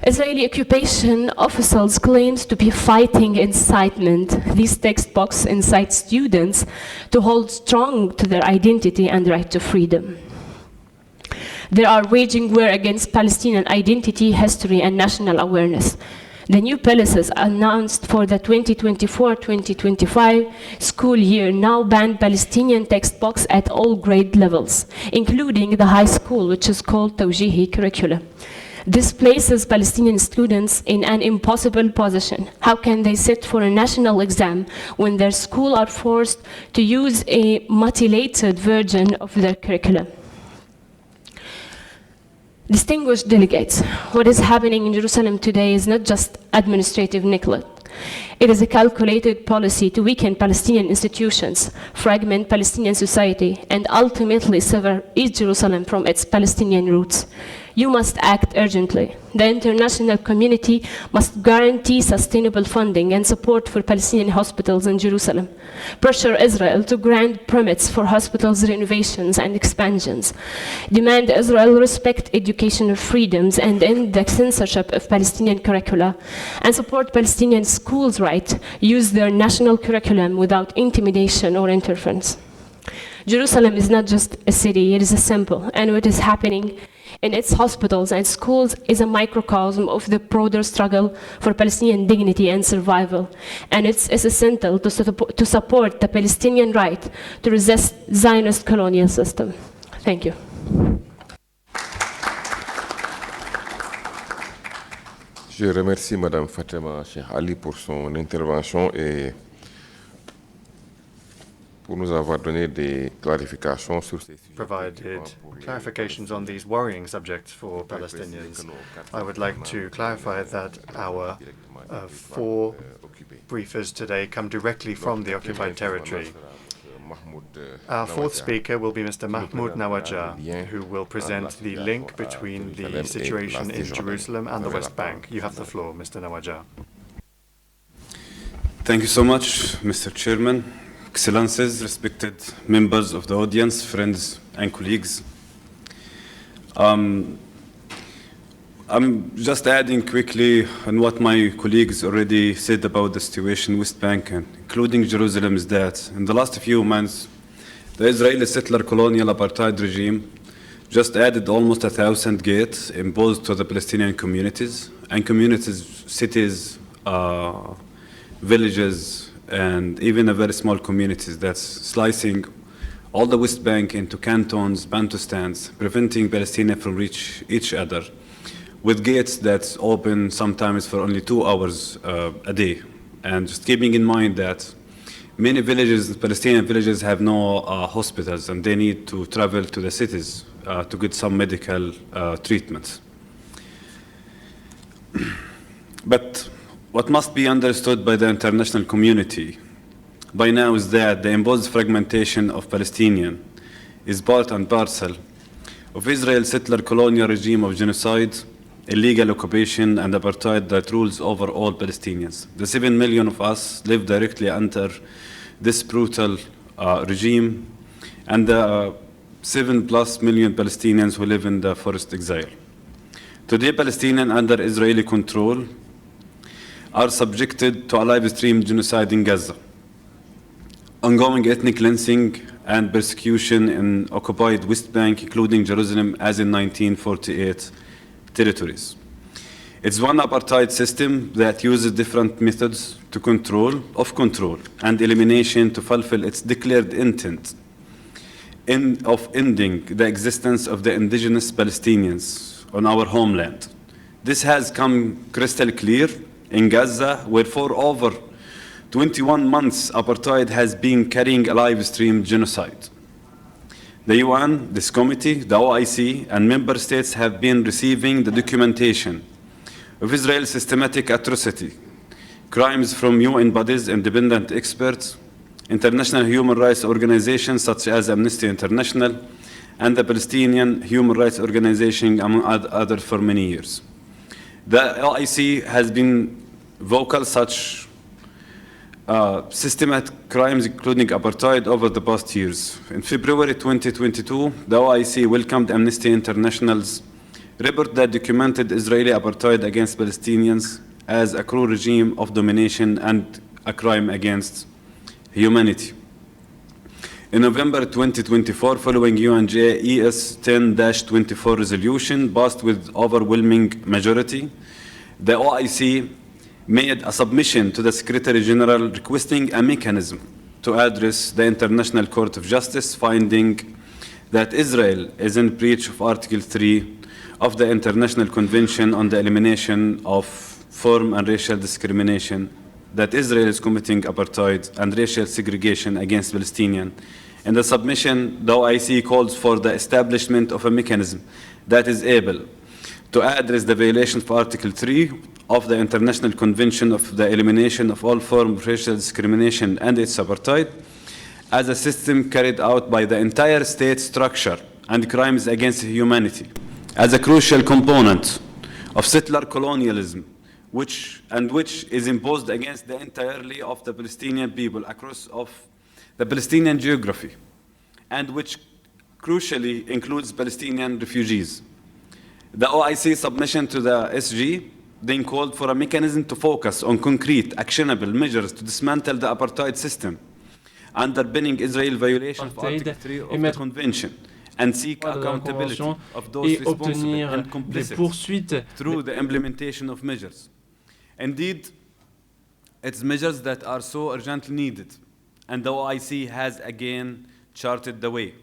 Israeli occupation officials claims to be fighting incitement. These textbooks incite students to hold strong to their identity and right to freedom. They are waging war against Palestinian identity, history, and national awareness. The new policies announced for the 2024-2025 school year now ban Palestinian textbooks at all grade levels, including the high school, which is called Tawjihi curriculum. This places Palestinian students in an impossible position. How can they sit for a national exam when their school are forced to use a mutilated version of their curriculum? Distinguished delegates, what is happening in Jerusalem today is not just administrative neglect. It is a calculated policy to weaken Palestinian institutions, fragment Palestinian society, and ultimately sever East Jerusalem from its Palestinian roots. You must act urgently. The international community must guarantee sustainable funding and support for Palestinian hospitals in Jerusalem. Pressure Israel to grant permits for hospitals renovations and expansions. Demand Israel respect educational freedoms and end the censorship of Palestinian curricula. And support Palestinian schools' right use their national curriculum without intimidation or interference. Jerusalem is not just a city, it is a symbol, and what is happening in its hospitals and schools is a microcosm of the broader struggle for Palestinian dignity and survival. And it's essential to support the Palestinian right to resist Zionist colonial system. Thank you. Je remercie Madame Fatima Cheikh Ali pour son intervention et pour nous avoir donné des clarifications sur ces sujets. Provided clarifications on these worrying subjects for Palestinians. I would like to clarify that our 4 briefers today come directly from the occupied territory. Our 4th speaker will be Mr. Mahmoud Nawajah, who will present the link between the situation in Jerusalem and the West Bank. You have the floor, Mr. Nawajah. Thank you so much, Mr. Chairman, Excellencies, respected members of the audience, friends and colleagues. I'm just adding quickly on what my colleagues already said about the situation in West Bank, including Jerusalem, is that in the last few months, the Israeli settler colonial apartheid regime just added almost 1,000 gates imposed to the Palestinian communities, and communities, cities, villages, and even a very small communities that's slicing all the West Bank into cantons, bantustans, preventing Palestinians from reach each other, with gates that's open sometimes for only 2 hours a day. And just keeping in mind that many villages, Palestinian villages, have no hospitals, and they need to travel to the cities to get some medical treatment. But what must be understood by the international community by now is that the imposed fragmentation of Palestinians is part and parcel of Israel's settler colonial regime of genocide, illegal occupation, and apartheid that rules over all Palestinians. The 7 million of us live directly under this brutal regime, and the 7+ million Palestinians who live in the forced exile. Today, Palestinians under Israeli control are subjected to a live stream genocide in Gaza, ongoing ethnic cleansing and persecution in occupied West Bank, including Jerusalem, as in 1948 territories. It's one apartheid system that uses different methods to control and elimination to fulfill its declared intent of ending the existence of the indigenous Palestinians on our homeland. This has come crystal clear in Gaza, where for over 21 months apartheid has been carrying a live stream genocide. The UN, this committee, the OIC, and member states have been receiving the documentation of Israel's systematic atrocity, crimes from UN bodies, independent experts, international human rights organizations such as Amnesty International, and the Palestinian Human Rights Organization, among others, for many years. The OIC has been vocal such systematic crimes, including apartheid, over the past years. In February 2022, the OIC welcomed Amnesty International's report that documented Israeli apartheid against Palestinians as a cruel regime of domination and a crime against humanity. In November 2024, following UNJ ES 10-24 resolution passed with overwhelming majority, the OIC made a submission to the Secretary General requesting a mechanism to address the International Court of Justice, finding that Israel is in breach of Article 3 of the International Convention on the Elimination of Form and Racial Discrimination, that Israel is committing apartheid and racial segregation against Palestinians. In the submission, the OIC calls for the establishment of a mechanism that is able to address the violation of Article 3 of the International Convention of the Elimination of All Forms of Racial Discrimination and its apartheid, as a system carried out by the entire state structure and crimes against humanity, as a crucial component of settler colonialism, which is imposed against the entirety of the Palestinian people across of the Palestinian geography, and which crucially includes Palestinian refugees. The OIC submission to the SG then called for a mechanism to focus on concrete, actionable measures to dismantle the apartheid system, underpinning Israel's violation of Article 3 of the Convention, and seek accountability of those responsible and complicit through the implementation of measures. Indeed, it's measures that are so urgently needed, and the OIC has again charted the way.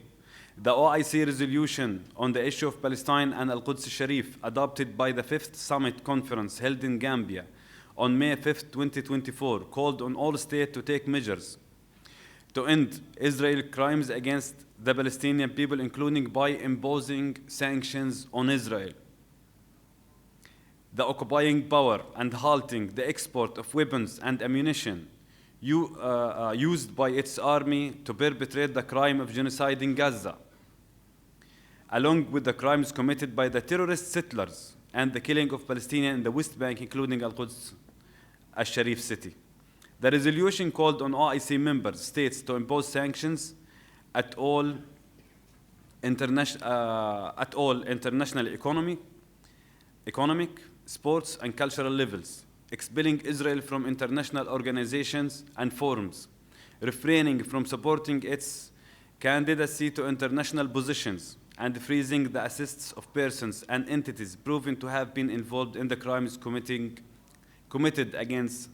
The OIC resolution on the issue of Palestine and Al-Quds Sharif, adopted by the 5th Summit Conference held in Gambia on May 5, 2024, called on all states to take measures to end Israel's crimes against the Palestinian people, including by imposing sanctions on Israel, the occupying power, and halting the export of weapons and ammunition used by its army to perpetrate the crime of genocide in Gaza, along with the crimes committed by the terrorist settlers and the killing of Palestinians in the West Bank, including Al-Quds Al-Sharif city. The resolution called on OIC member states to impose sanctions at all international economic, sports, and cultural levels, expelling Israel from international organizations and forums, refraining from supporting its candidacy to international positions, and freezing the assets of persons and entities proven to have been involved in the crimes committed against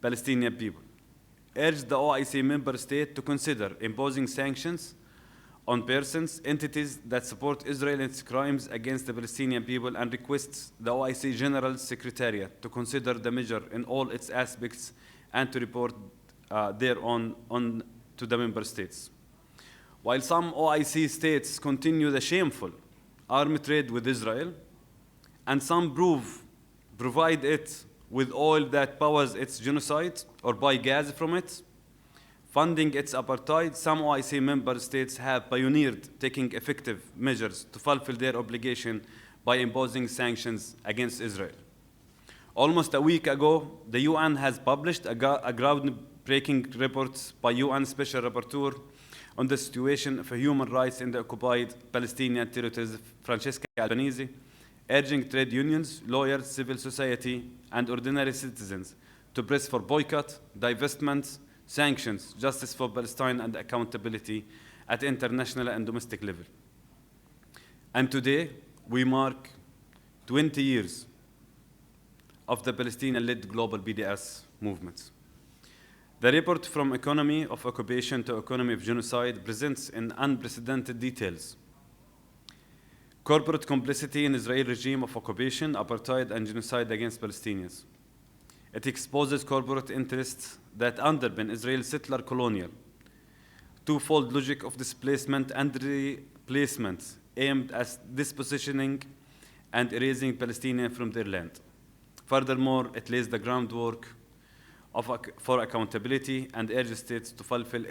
Palestinian people. Urged the OIC member state to consider imposing sanctions on persons, entities that support Israel in its crimes against the Palestinian people, and requests the OIC General Secretariat to consider the measure in all its aspects and to report thereon to the member states. While some OIC states continue the shameful army trade with Israel, and some provide it with oil that powers its genocide or buy gas from it, funding its apartheid, some OIC member states have pioneered taking effective measures to fulfill their obligation by imposing sanctions against Israel. Almost a week ago, the UN has published a groundbreaking report by UN Special Rapporteur on the situation of human rights in the occupied Palestinian territories, Francesca Albanese, urging trade unions, lawyers, civil society, and ordinary citizens to press for boycott, divestment, sanctions, justice for Palestine, and accountability at international and domestic level. And today, we mark 20 years of the Palestinian-led global BDS movement. The report From Economy of Occupation to Economy of Genocide presents in unprecedented details corporate complicity in Israeli regime of occupation, apartheid, and genocide against Palestinians. It exposes corporate interests that underpin Israel's settler colonial, twofold logic of displacement and replacement aimed at dispositioning and erasing Palestinians from their land. Furthermore, it lays the groundwork for accountability and urges states to fulfill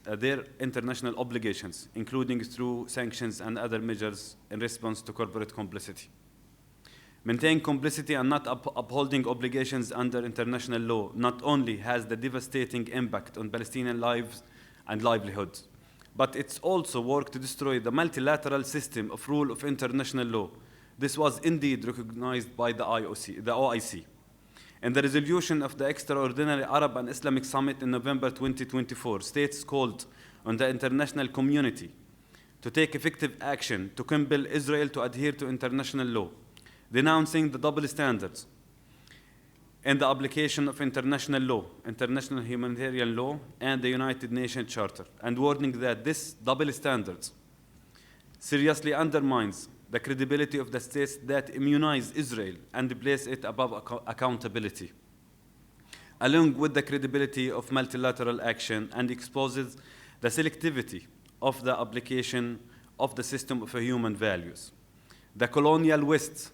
their international obligations, including through sanctions and other measures in response to corporate complicity. Maintaining complicity and not upholding obligations under international law not only has the devastating impact on Palestinian lives and livelihoods, but it's also work to destroy the multilateral system of rule of international law. This was indeed recognized by the OIC. In the resolution of the Extraordinary Arab and Islamic Summit in November 2024, states called on the international community to take effective action to compel Israel to adhere to international law, denouncing the double standards in the application of international law, international humanitarian law, and the United Nations Charter, and warning that this double standards seriously undermines the credibility of the states that immunize Israel and place it above accountability, along with the credibility of multilateral action, and exposes the selectivity of the application of the system of human values. The colonial West,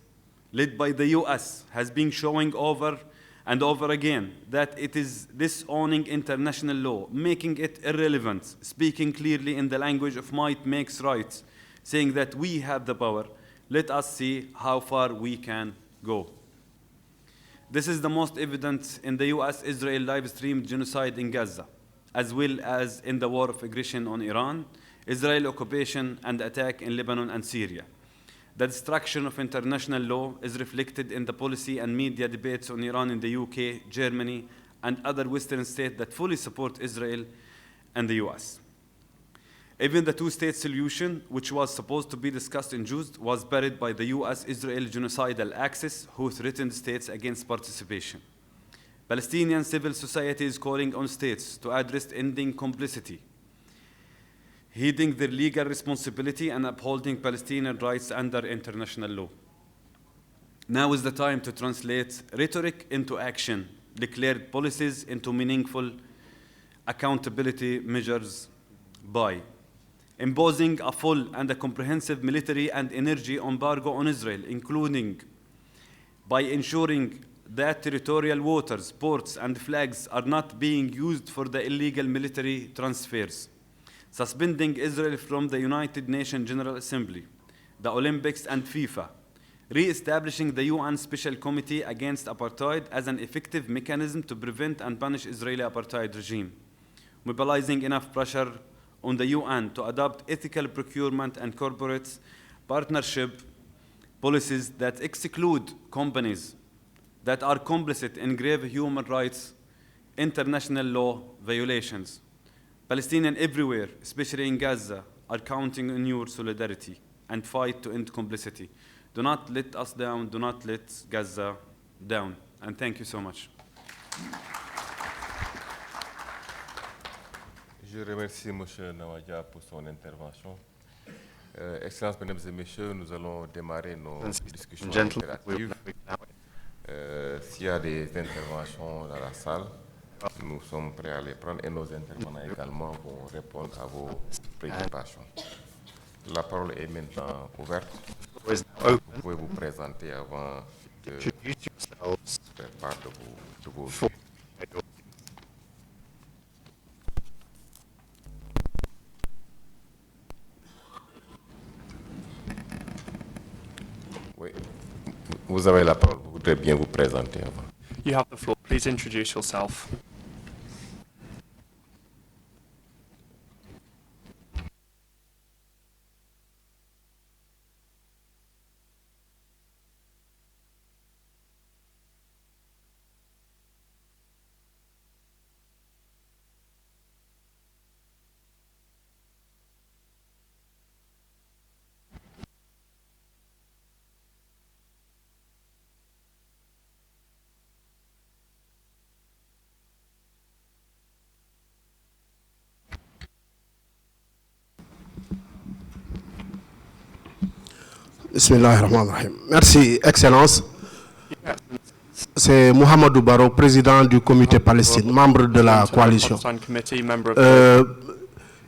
led by the US, has been showing over and over again that it is disowning international law, making it irrelevant, speaking clearly in the language of might makes right, saying that we have the power, let us see how far we can go. This is the most evident in the US-Israel live-streamed genocide in Gaza, as well as in the war of aggression on Iran, Israel occupation and attack in Lebanon and Syria. The destruction of international law is reflected in the policy and media debates on Iran in the UK, Germany, and other Western states that fully support Israel and the US. Even the two-state solution, which was supposed to be discussed in June, was buried by the US-Israel genocidal axis, who threatened states against participation. Palestinian civil society is calling on states to address ending complicity, heeding their legal responsibility and upholding Palestinian rights under international law. Now is the time to translate rhetoric into action, declared policies into meaningful accountability measures by imposing a full and a comprehensive military and energy embargo on Israel, including by ensuring that territorial waters, ports, and flags are not being used for the illegal military transfers, suspending Israel from the United Nations General Assembly, the Olympics, and FIFA, re-establishing the UN Special Committee against Apartheid as an effective mechanism to prevent and punish Israeli apartheid regime, mobilizing enough pressure on the UN to adopt ethical procurement and corporate partnership policies that exclude companies that are complicit in grave human rights, international law violations. Palestinians everywhere, especially in Gaza, are counting on your solidarity and fight to end complicity. Do not let us down, do not let Gaza down. And thank you so much. Je remercie M. Nawadia pour son intervention. Excellences, Mesdames et Messieurs, nous allons démarrer nos discussions interactives. S'il y a des interventions dans la salle, nous sommes prêts à les prendre et nos intervenants également vont répondre à vos préoccupations. La parole est maintenant ouverte. Vous pouvez vous présenter avant de faire part de vos vues. Oui, vous avez la parole. Vous voudrez bien vous présenter avant. You have the floor. Please introduce yourself. Bismillahirrahmanirrahim. Merci, Excellence. C'est Mohamedou Baro, président du Comité Palestine, membre de la coalition.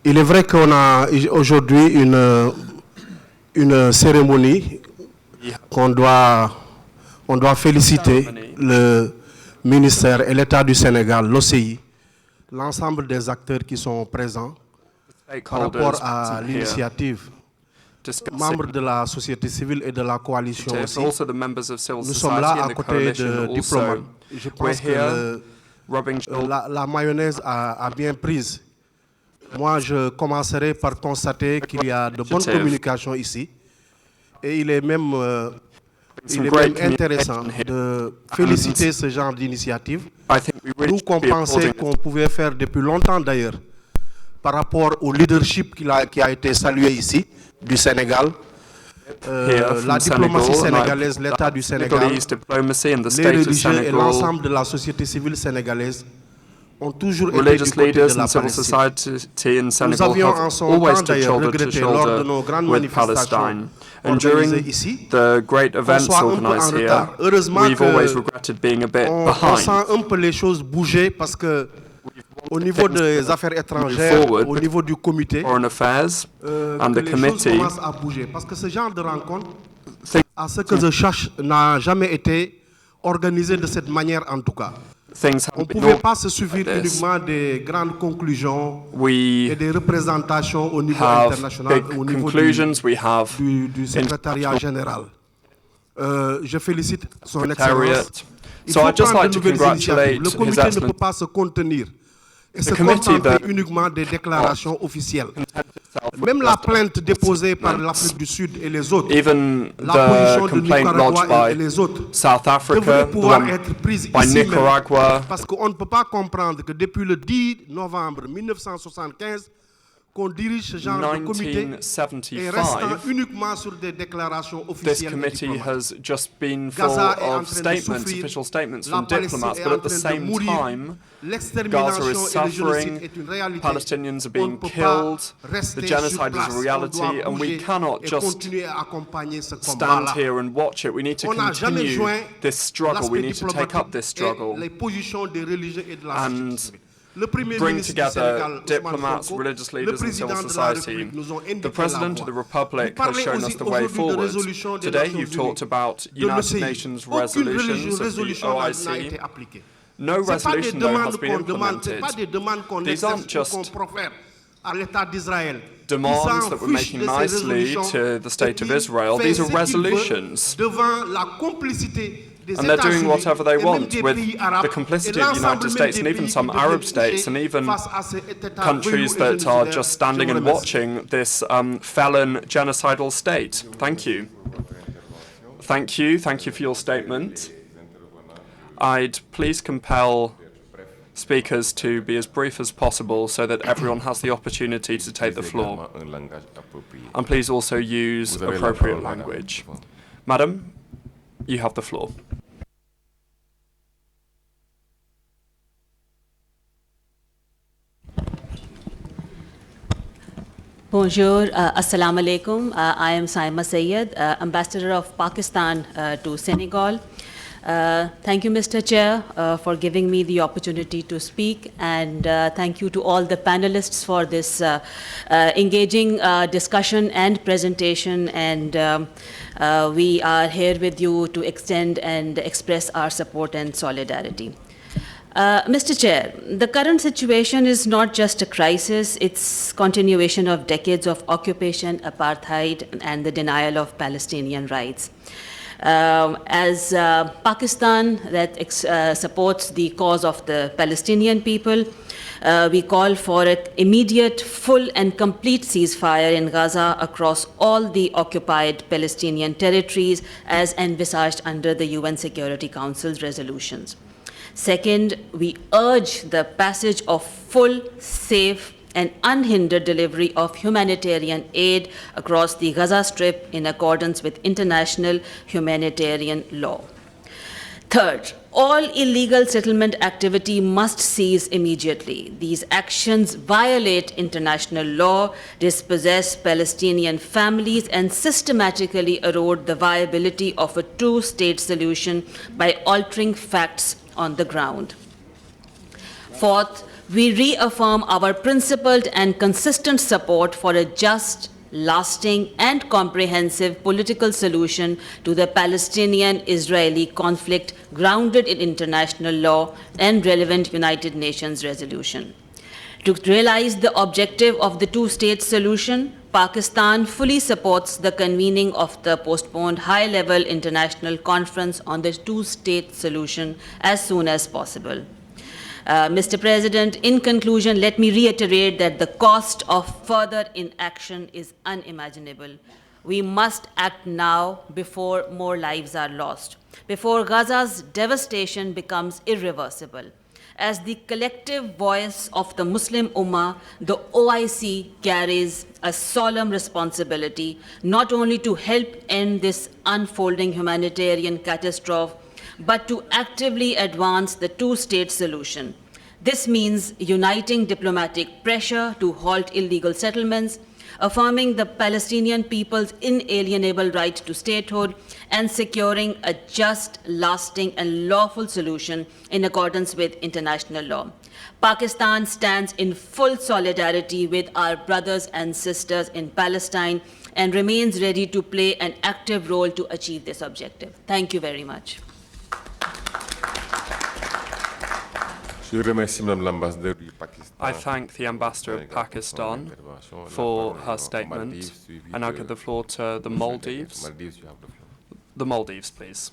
Il est vrai qu'on a aujourd'hui une cérémonie on doit féliciter le ministère et l'État du Sénégal, l'OCI, l'ensemble des acteurs qui sont présents par rapport à l'initiative. Membres de la société civile et de la coalition aussi. Nous sommes là à côté de diplomates. Je pense que la mayonnaise a bien prise. Moi, je commencerai par constater qu'il y a de bonnes communications ici. Et il est même intéressant de féliciter ce genre d'initiative. Nous qu'on pensait qu'on pouvait faire depuis longtemps d'ailleurs, par rapport au leadership qui a été salué ici, du Sénégal, la diplomatie sénégalaise, l'État du Sénégal, les religieux et l'ensemble de la société civile sénégalaise ont toujours été du côté de la Palestine. Nous avions en son temps d'ailleurs regretté lors de nos grandes manifestations organisées ici, qu'on soit un peu en retard. Heureusement qu'on sent un peu les choses bouger parce que au niveau des affaires étrangères, au niveau du comité, que les choses commencent à bouger. Parce que ce genre de rencontre, à ce que je cherche, n'a jamais été organisé de cette manière en tout cas. On ne pouvait pas se suffire uniquement des grandes conclusions et des représentations au niveau international, au niveau du secrétariat général. Je félicite son Excellence. Il faut prendre de nouvelles initiatives. Le comité ne peut pas se contenir et se contenter uniquement des déclarations officielles. Même la plainte déposée par l'Afrique du Sud et les autres, la position de Nicaragua et les autres, devrait pouvoir être prise ici même. Parce qu'on ne peut pas comprendre que depuis le 10 novembre 1975, qu'on dirige ce genre de comité et restant uniquement sur des déclarations this officielles. committee has just been full Gaza est en of train de statements, souffrir, official statements la from diplomats, Palestine est but en at the train de same mourir. time, L'extermination Gaza is et le génocide suffering, est une réalité. Palestinians are On ne being peut pas killed, rester the sur genocide is place. a On reality, doit and we bouger cannot et just continuer à accompagner ce stand combat-là. here and watch it. We need to On n'a jamais continue joint this struggle. We l'aspect need to take up this diplomatique struggle et les positions des religieux et de la and société civile. Le Premier bring ministre du together Sénégal, diplomats, Ousmane Sonko, religious le leaders, and président civil de la society. République nous ont indiqué The President la of the voie. Republic Vous has parlez shown us aussi the way aujourd'hui de forward. résolution des Today Nations you've Unies, talked about de United l'OCI. Nations Aucune resolutions of the résolution n'a OIC. été appliquée. No Ce pas des resolution, though, has demandes been qu'on demande, ce implemented. pas des demandes qu'on These aren't exerce ou qu'on just profère à l'État d'Israël. demands Qui s'en that we're fiche making de ces nicely résolutions to the state et of qui Israel. fait These are ce qu'il veut resolutions. devant la complicité des And they're doing États-Unis whatever they et même want des with pays arabes the complicity et of the l'ensemble United même States des and even pays some qui Arab deviennent states and touchés even face à cet État countries voyou et that are génocidaire. just standing Je vous and remercie. watching this felon genocidal state. Thank you. Thank you. Thank you for your statement. I'd please compel speakers to be as brief as possible so that everyone has the opportunity to take the floor. And please also use appropriate language. Madam, you have the floor. Bonjour, assalamu alaikum. I am Saima Sayed, Ambassador of Pakistan to Senegal. Thank you, Mr. Chair, for giving me the opportunity to speak, and thank you to all the panelists for this engaging discussion and presentation, and we are here with you to extend and express our support and solidarity. Mr. Chair, the current situation is not just a crisis, it's continuation of decades of occupation, apartheid, and the denial of Palestinian rights. As Pakistan that supports the cause of the Palestinian people, we call for an immediate, full and complete ceasefire in Gaza across all the occupied Palestinian territories as envisaged under the UN Security Council's resolutions. Second, we urge the passage of full, safe, and unhindered delivery of humanitarian aid across the Gaza Strip in accordance with international humanitarian law. Third, all illegal settlement activity must cease immediately. These actions violate international law, dispossess Palestinian families, and systematically erode the viability of a two-state solution by altering facts on the ground. Fourth, we reaffirm our principled and consistent support for a just, lasting, and comprehensive political solution to the Palestinian-Israeli conflict grounded in international law and relevant United Nations resolution. To realize the objective of the two-state solution, Pakistan fully supports the convening of the postponed high-level international conference on the two-state solution as soon as possible. Mr. President, in conclusion, let me reiterate that the cost of further inaction is unimaginable. We must act now before more lives are lost, before Gaza's devastation becomes irreversible. As the collective voice of the Muslim Ummah, the OIC carries a solemn responsibility not only to help end this unfolding humanitarian catastrophe, but to actively advance the two-state solution. This means uniting diplomatic pressure to halt illegal settlements, affirming the Palestinian people's inalienable right to statehood, and securing a just, lasting, and lawful solution in accordance with international law. Pakistan stands in full solidarity with our brothers and sisters in Palestine and remains ready to play an active role to achieve this objective. Thank you very much. I thank the Ambassador of Pakistan for her statement. I now give the floor to the Maldives. The Maldives, please.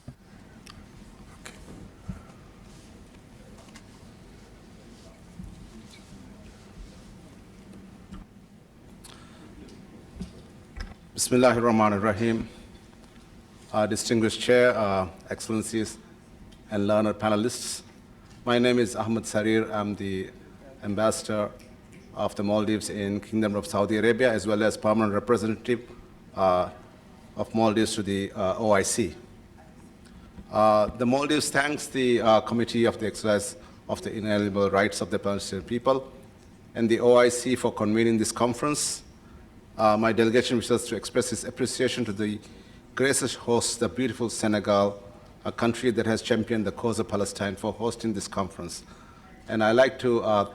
Bismillahir Rahmanir Rahim. Distinguished Chair, Excellencies, and learned panelists. My name is Ahmed Sarir. I'm the Ambassador of the Maldives in Kingdom of Saudi Arabia, as well as permanent representative of Maldives to the OIC. The Maldives thanks the Committee of the Exercise of the Inalienable Rights of the Palestinian People and the OIC for convening this conference. My delegation wishes to express its appreciation to the gracious host, the beautiful Senegal, a country that has championed the cause of Palestine, for hosting this conference. And I'd like to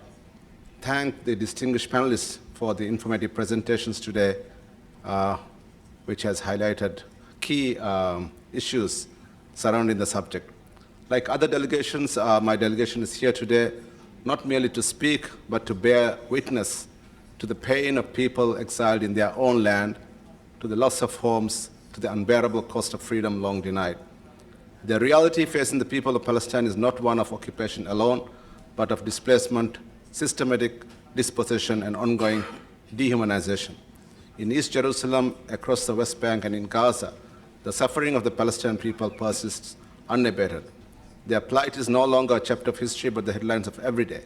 thank the distinguished panelists for the informative presentations today, which has highlighted key issues surrounding the subject. Like other delegations, my delegation is here today not merely to speak, but to bear witness to the pain of people exiled in their own land, to the loss of homes, to the unbearable cost of freedom long denied. The reality facing the people of Palestine is not one of occupation alone, but of displacement, systematic dispossession, and ongoing dehumanization. In East Jerusalem, across the West Bank, and in Gaza, the suffering of the Palestinian people persists unabated. Their plight is no longer a chapter of history, but the headlines of every day.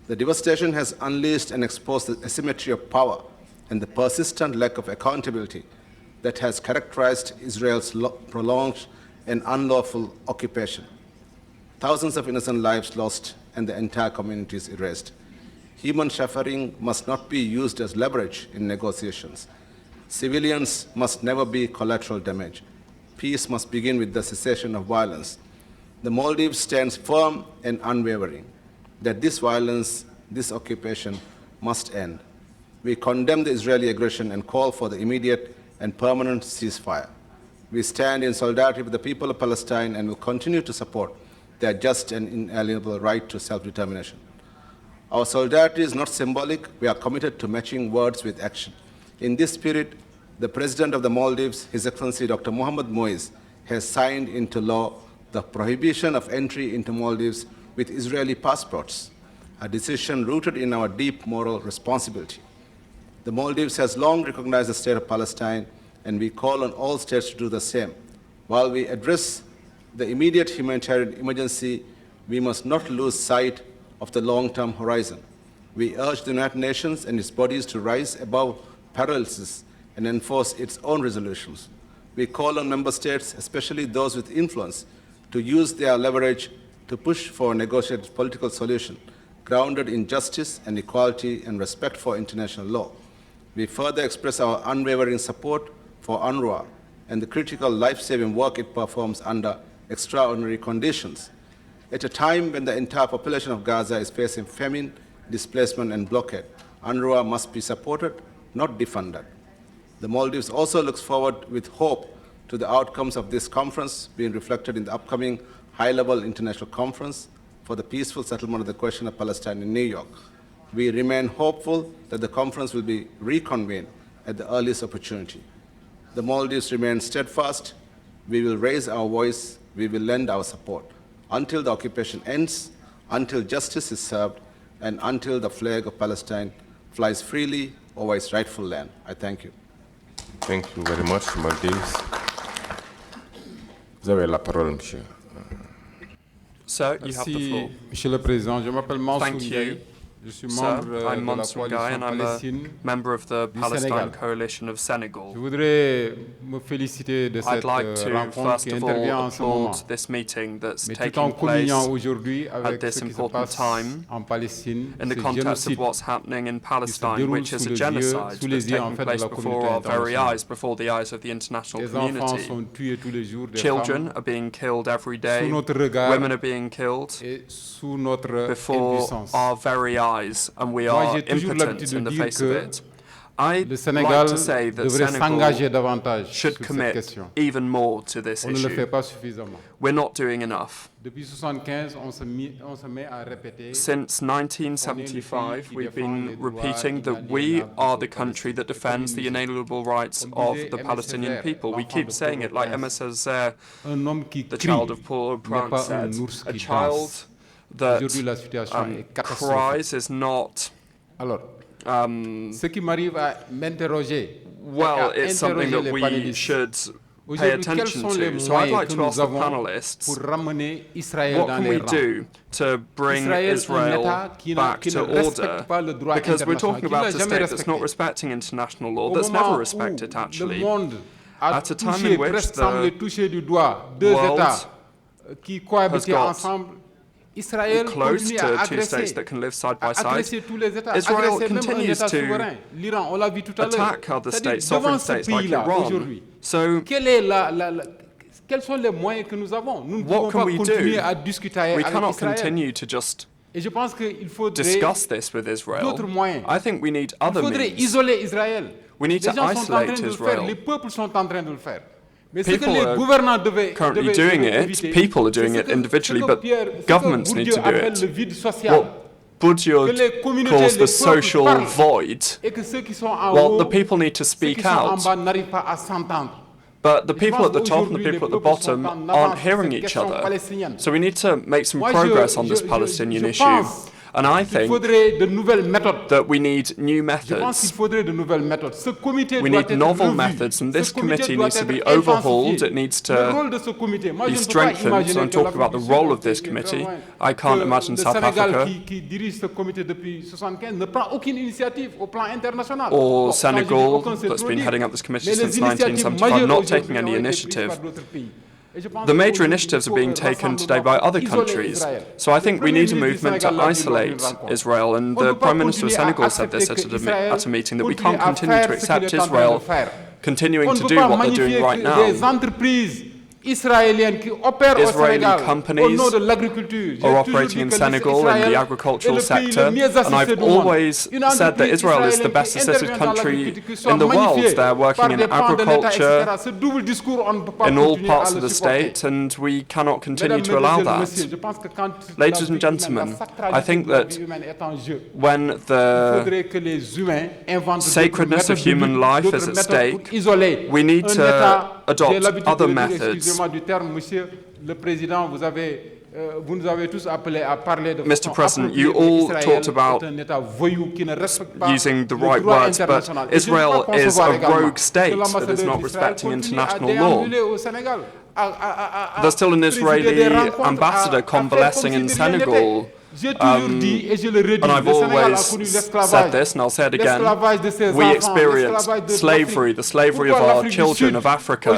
The devastation has unleashed and exposed the asymmetry of power and the persistent lack of accountability that has characterized Israel's prolonged and unlawful occupation. Thousands of innocent lives lost and the entire communities erased. Human suffering must not be used as leverage in negotiations. Civilians must never be collateral damage. Peace must begin with the cessation of violence. The Maldives stands firm and unwavering that this violence, this occupation must end. We condemn the Israeli aggression and call for the immediate and permanent ceasefire. We stand in solidarity with the people of Palestine and will continue to support their just and inalienable right to self-determination. Our solidarity is not symbolic. We are committed to matching words with action. In this spirit, the President of the Maldives, His Excellency Dr. Mohamed Moise, has signed into law the prohibition of entry into Maldives with Israeli passports, a decision rooted in our deep moral responsibility. The Maldives has long recognized the state of Palestine, and we call on all states to do the same. While we address the immediate humanitarian emergency, we must not lose sight of the long-term horizon. We urge the United Nations and its bodies to rise above paralysis and enforce its own resolutions. We call on member states, especially those with influence, to use their leverage to push for a negotiated political solution grounded in justice and equality and respect for international law. We further express our unwavering support for UNRWA and the critical life-saving work it performs under extraordinary conditions. At a time when the entire population of Gaza is facing famine, displacement, and blockade, UNRWA must be supported, not defunded. The Maldives also looks forward with hope to the outcomes of this conference being reflected in the upcoming high-level international conference for the peaceful settlement of the question of Palestine in New York. We remain hopeful that the conference will be reconvened at the earliest opportunity. The Maldives remain steadfast. We will raise our voice. We will lend our support until the occupation ends, until justice is served, and until the flag of Palestine flies freely over its rightful land. I thank you. Thank you very much, Maldives. Vous avez la parole, monsieur. Sir, you have the floor. Monsieur le Président, je m'appelle Mansour. Thank you. Je suis Sir, membre I'm de la Mansour Guy, and I'm a Palestine member of the du Palestine Sénégal. Coalition of Senegal. Je voudrais me féliciter de I'd cette like to rencontre first qui of intervient all en ce moment. applaud this meeting that's Mais tout en taking place communiant aujourd'hui at avec this ce qui se important passe time en Palestine, in the ce context of génocide what's happening in qui se Palestine, déroule which is sous a les yeux, genocide sous that's les yeux en taking fait de place la before communauté our very internationale. eyes, before the eyes of the international Des enfants community. sont tués tous les jours, des Children femmes, are being killed every sous day, notre regard women are being killed et sous notre before impuissance. our very eyes, and we Moi, are j'ai toujours impotent l'habitude in de the dire face of que it. I'd le like Sénégal to say that devrait s'engager Senegal davantage should sur cette commit question. even more to this On ne le fait issue. pas suffisamment. We're not doing enough. Depuis 1975, on se met à répéter Since 1975, we've been repeating that we are the country that defends the inalienable rights of the Palestinian people. We keep saying it like Aimé Césaire, un homme qui the crie child of Port-au-Prince, n'est pas said, un ours a qui child danse. that Aujourd'hui, la situation est catastrophique. cries is not... Alors, ce qui m'arrive à m'interroger, Well, et à it's something interroger that les we panélistes. should pay attention to. So I'd like to ask the panelists, what can we do to bring Israel back to order? Because we're talking about a state that's not respecting international law, that's never respected, actually. At a time in which the world has got close to two states that can live side by side, Israel continues to attack other states, sovereign states like Iran. So what can we do? We cannot continue to just discuss this with Israel. I think we need other means. We need to isolate Israel. People are currently doing it, people are doing it individually, but governments need to do it. What Bourdieu calls the social void, well, the people need to speak out. But the people at the top and the people at the bottom aren't hearing each other. So we need to make some progress on this Palestinian issue. And I think that we need new methods. We need novel methods, and this committee needs to be overhauled. It needs to be strengthened. So I'm talking about the role of this committee. I can't imagine South Africa or Senegal, that's been heading up this committee since 1975, not taking any initiative. The major initiatives are being taken today by other countries. So I think we need a movement to isolate Israel. And the Prime Minister of Senegal said this at a meeting, that we can't continue to accept Israel continuing to do what they're doing right now. Israeli companies are operating in Senegal in the agricultural sector, and I've always said that Israel is the best assisted country in the world. They're working in agriculture in all parts of the state, and we cannot continue to allow that. Ladies and gentlemen, I think that when the sacredness of human life is at stake, we need to adopt other methods. Mr. President, you all talked about using the right words, but Israel is a rogue state that is not respecting international law. There's still an Israeli ambassador convalescing in Senegal. And I've always said this, and I'll say it again, we experienced slavery, the slavery of our children of Africa.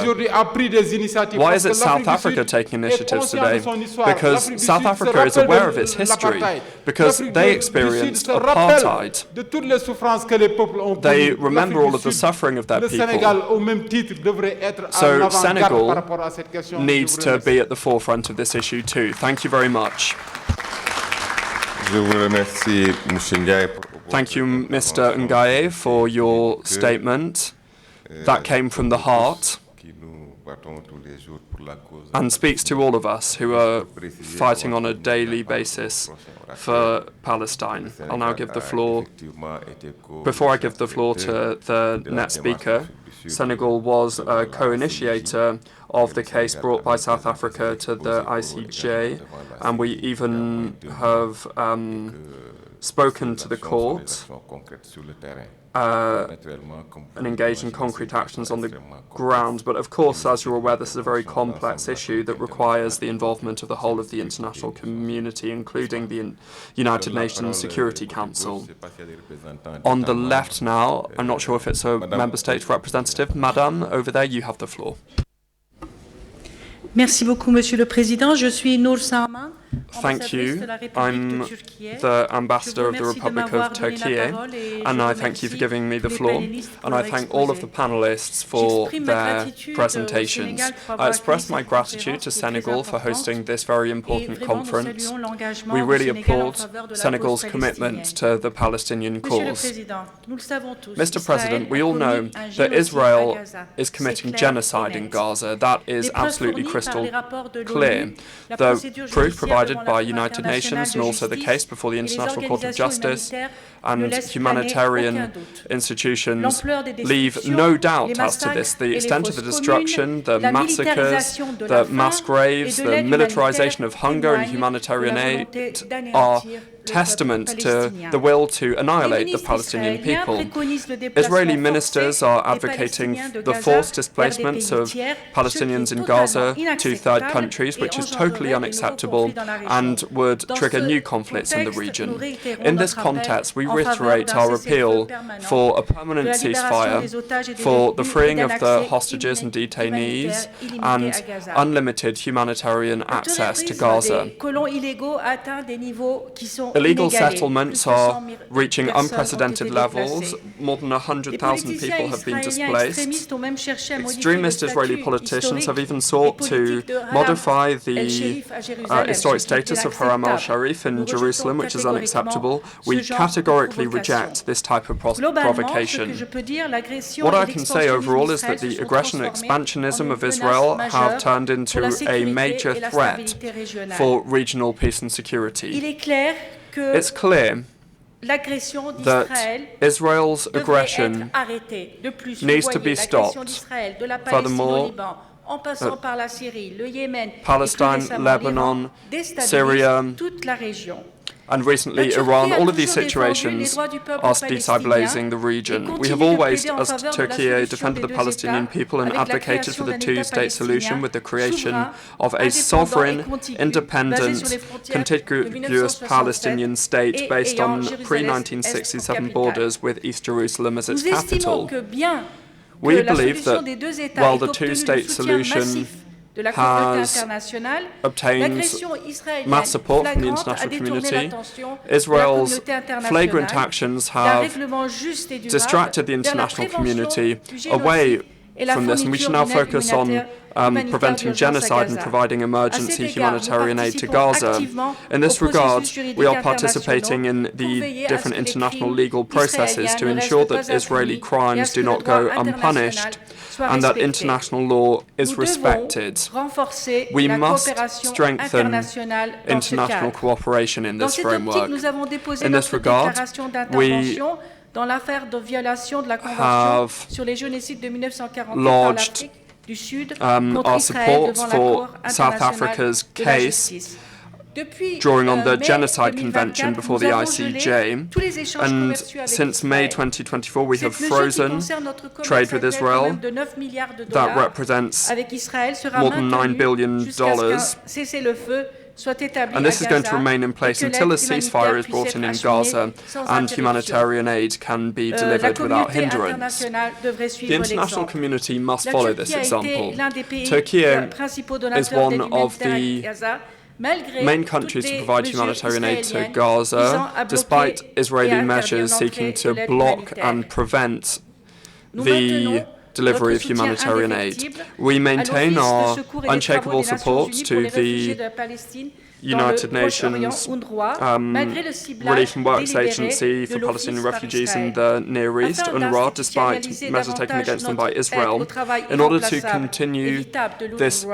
Why is it South Africa taking initiatives today? Because South Africa is aware of its history, because they experienced apartheid. They remember all of the suffering of their people. So Senegal needs to be at the forefront of this issue too. Thank you very much. Thank you, Mr. Ngaye, for your statement. That came from the heart and speaks to all of us who are fighting on a daily basis for Palestine. I'll now give the floor, before I give the floor to the next speaker, Senegal was a co-initiator of the case brought by South Africa to the ICJ, and we even have spoken to the court and engaged in concrete actions on the ground. But of course, as you're aware, this is a very complex issue that requires the involvement of the whole of the international community, including the United Nations Security Council. On the left now, I'm not sure if it's a member state representative. Madame, over there, you have the floor. Merci beaucoup, Monsieur le Président. Je suis Nour Salman. Thank you. I'm the ambassador of the Republic of Turkey, and I thank you for giving me the floor, and I thank all of the panelists for their presentations. I express my gratitude to Senegal for hosting this very important conference. We really applaud Senegal's commitment to the Palestinian cause. Mr. President, we all know that Israel is committing genocide in Gaza. That is absolutely crystal clear. The proof provided by United Nations and also the case before the International Court of Justice and humanitarian institutions leave no doubt as to this. The extent of the destruction, the massacres, the mass graves, the militarization of hunger and humanitarian aid are testament to the will to annihilate the Palestinian people. Israeli ministers are advocating the forced displacements of Palestinians in Gaza to third countries, which is totally unacceptable and would trigger new conflicts in the region. In this context, we reiterate our appeal for a permanent ceasefire, for the freeing of the hostages and detainees, and unlimited humanitarian access to Gaza. Illegal settlements are reaching unprecedented levels. More than 100,000 people have been displaced. Extremist Israeli politicians have even sought to modify the historic status of Haram al-Sharif in Jerusalem, which is unacceptable. We categorically reject this type of provocation. What I can say overall is that the aggression and expansionism of Israel have turned into a major threat for regional peace and security. It's clear that Israel's aggression needs to be stopped. Furthermore, Palestine, Lebanon, Syria, and recently Iran, all of these situations are destabilizing the region. We have always, as Turkey, defended the Palestinian people and advocated for the two-state solution with the creation of a sovereign, independent, contiguous Palestinian state based on pre-1967 borders with East Jerusalem as its capital. We believe that while the two-state solution has obtained mass support from the international community, Israel's flagrant actions have distracted the international community away from this, and we should now focus on preventing genocide and providing emergency humanitarian aid to Gaza. In this regard, we are participating in the different international legal processes to ensure that Israeli crimes do not go unpunished and that international law is respected. We must strengthen international cooperation in this framework. In this regard, we have lodged our support for South Africa's case drawing on the Genocide Convention before the ICJ, and since May 2024 we have frozen trade with Israel that represents more than $9 billion, and this is going to remain in place until a ceasefire is brought in Gaza and humanitarian aid can be delivered without hindrance. The international community must follow this example. Turkey is one of the main countries to provide humanitarian aid to Gaza, despite Israeli measures seeking to block and prevent the delivery of humanitarian aid. We maintain our unshakable support to the United Nations Relief and Works Agency for Palestinian refugees in the Near East, UNRWA, despite measures taken against them by Israel. In order to continue this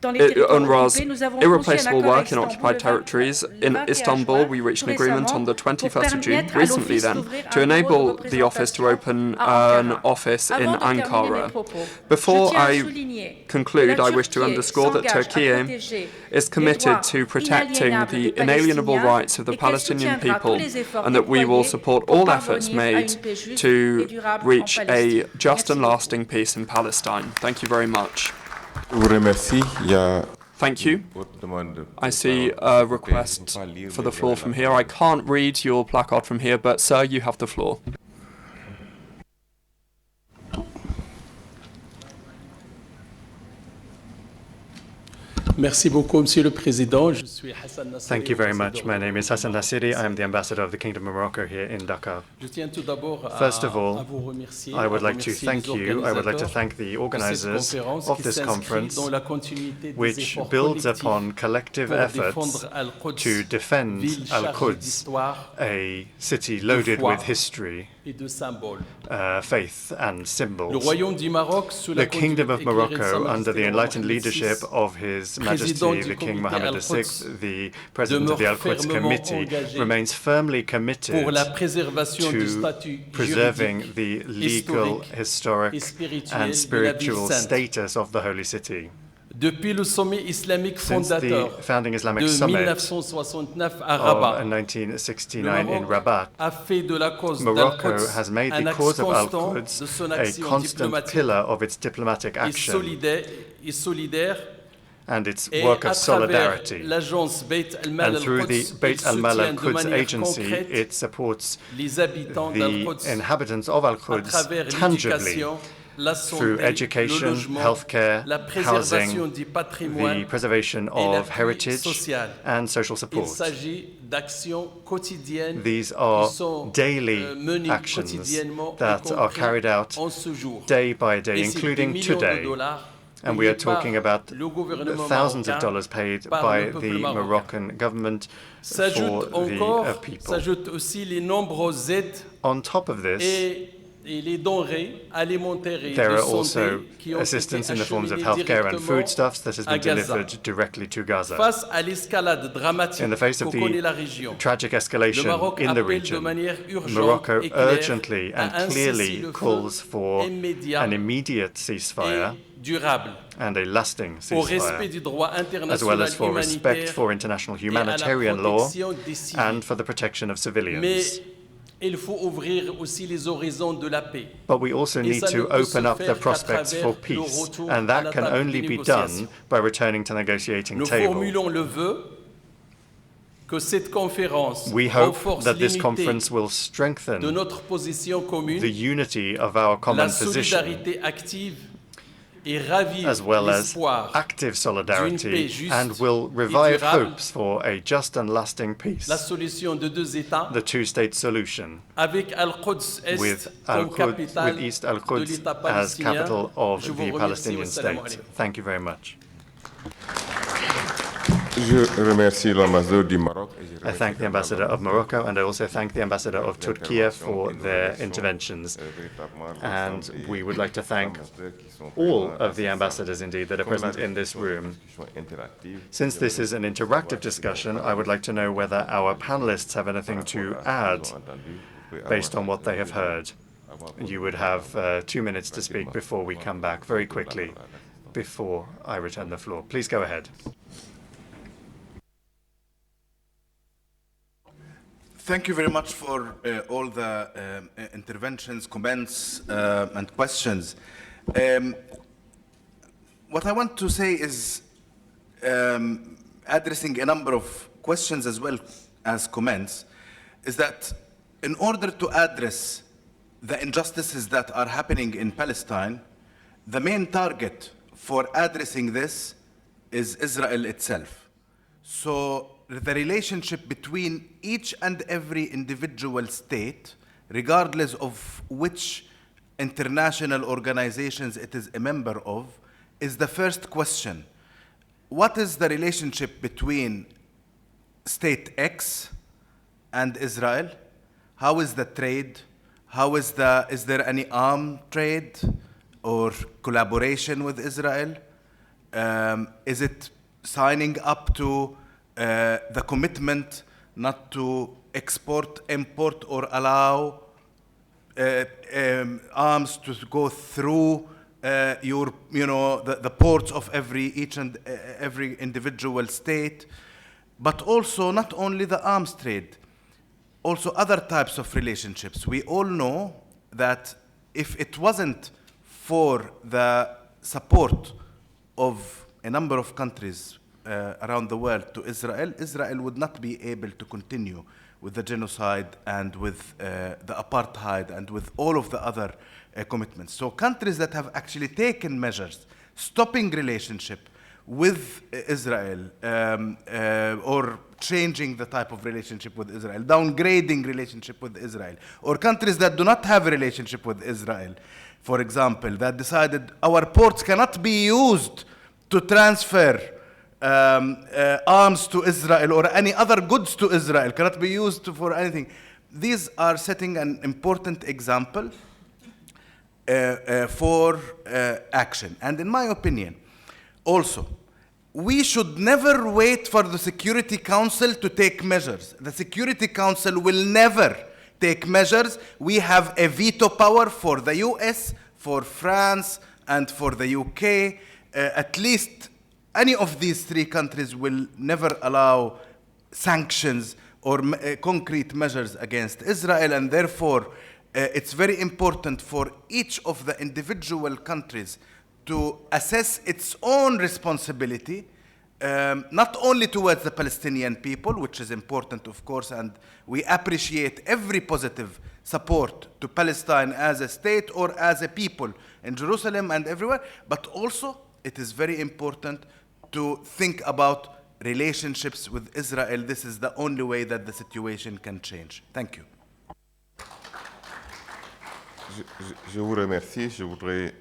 UNRWA's irreplaceable work in occupied territories, in Istanbul we reached an agreement on the 21st of June, recently then, to enable the office to open an office in Ankara. Before I conclude, I wish to underscore that Turkey is committed to protecting the inalienable rights of the Palestinian people and that we will support all efforts made to reach a just and lasting peace in Palestine. Thank you very much. Thank you. I see a request for the floor from here. I can't read your placard from here, but sir, you have the floor. Thank you very much. My name is Hassan Nassiri. I am the ambassador of the Kingdom of Morocco here in Dakar. First of all, I would like to thank you. I would like to thank the organizers of this conference, which builds upon collective efforts to defend Al-Quds, a city loaded with history, faith and symbols. The Kingdom of Morocco, under the enlightened leadership of His Majesty the King Mohammed VI, the President of the Al-Quds Committee, remains firmly committed to preserving the legal, historic and spiritual status of the Holy City. Depuis le sommet islamique Since the fondateur founding Islamic de Summit 1969 à of Rabat, 1969 in Maroc Rabat, a fait de la cause Morocco d'Al-Quds has made un the axe cause of constant Al-Quds de son a action constant diplomatique pillar of its diplomatic action et solidaire, and its et work à of travers solidarity. l'agence Beit al-Mal And through the al-Quds, il Beit al-Mal soutient de al-Quds manière agency, concrète it supports les habitants the d'Al-Quds inhabitants of à Al-Quds travers tangibly l'éducation, la through santé, education, le logement, healthcare, la préservation housing, du patrimoine the preservation et of l'appui heritage social. and social Il support. s'agit d'actions quotidiennes These qui are sont daily menées actions quotidiennement, y that are compris carried out en ce jour. day by day, Et c'est des including millions de today. dollars And we are payés par talking about le gouvernement thousands of marocain, dollars paid par by le peuple the marocain. Moroccan government for the people. S'ajoutent aussi les nombreuses aides On top of this, et les denrées alimentaires et there de are santé also qui ont été assistance in the forms of acheminées healthcare and directement foodstuffs that has à been Gaza. delivered directly to Gaza. Face à l'escalade dramatique In the face que of connaît la the région, tragic le escalation Maroc in the appelle de region, manière urgente Morocco et claire urgently à and un clearly cessez-le-feu calls for immédiat an immediate ceasefire et durable, and a lasting au respect ceasefire, du droit as well international as for respect humanitaire for international et à la humanitarian law protection des civils. and for the protection of civilians. Mais il faut ouvrir aussi les horizons de la paix. But we also Et need ça ne to peut se open up faire the qu'à prospects travers for le peace, retour and à that la can table only des be négociations. done by returning to the negotiating Nous table. formulons le vœu que cette conférence We hope renforce that this l'unité conference will de strengthen notre position commune, the unity of our common la position, solidarité active et ravive as well as l'espoir active d'une paix solidarity, juste and will et revive durable, hopes for a just and lasting peace, la solution de deux États, the two-state solution, avec Al-Quds Est with comme capitale with East de Al-Quds l'État as palestinien. capital of Je vous the remercie. Palestinian Wassalamu state. alaikum. Thank you very much. Je remercie l'ambassadeur du Maroc. I thank the ambassador of Morocco, and I also thank the ambassador of Turkey for their interventions. And we would like to thank all of the ambassadors, indeed, that are present in this room. Since this is an interactive discussion, I would like to know whether our panelists have anything to add based on what they have heard. You would have 2 minutes to speak before we come back, very quickly, before I return the floor. Please go ahead. Thank you very much for all the interventions, comments, and questions. What I want to say is addressing a number of questions as well as comments, is that in order to address the injustices that are happening in Palestine, the main target for addressing this is Israel itself. So the relationship between each and every individual state, regardless of which international organizations it is a member of, is the first question. What is the relationship between state X and Israel? How is the trade? Is there any arms trade or collaboration with Israel? Is it signing up to the commitment not to export, import, or allow arms to go through the ports of each and every individual state, but also not only the arms trade, also other types of relationships. We all know that if it wasn't for the support of a number of countries around the world to Israel, Israel would not be able to continue with the genocide and with the apartheid and with all of the other commitments. So countries that have actually taken measures stopping relationship with Israel or changing the type of relationship with Israel, downgrading relationship with Israel, or countries that do not have a relationship with Israel, for example, that decided our ports cannot be used to transfer arms to Israel or any other goods to Israel, cannot be used for anything. These are setting an important example for action. And in my opinion, also, we should never wait for the Security Council to take measures. The Security Council will never take measures. We have a veto power for the US, for France, and for the UK. At least any of these three countries will never allow sanctions or concrete measures against Israel, and therefore it's very important for each of the individual countries to assess its own responsibility, not only towards the Palestinian people, which is important, of course, and we appreciate every positive support to Palestine as a state or as a people in Jerusalem and everywhere, but also it is very important to think about relationships with Israel. This is the only way that the situation can change. Thank you. Je vous remercie. Je voudrais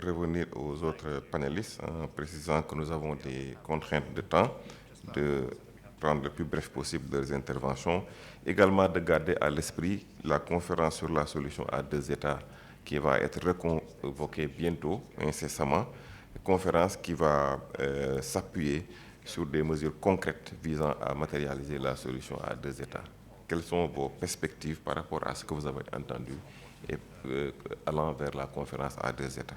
revenir aux autres panélistes en précisant que nous avons des contraintes de temps, de prendre le plus bref possible leurs interventions, également de garder à l'esprit la conférence sur la solution à deux États qui va être reconvoquée bientôt, incessamment, une conférence qui va s'appuyer sur des mesures concrètes visant à matérialiser la solution à deux États. Quelles sont vos perspectives par rapport à ce que vous avez entendu et allant vers la conférence à deux États?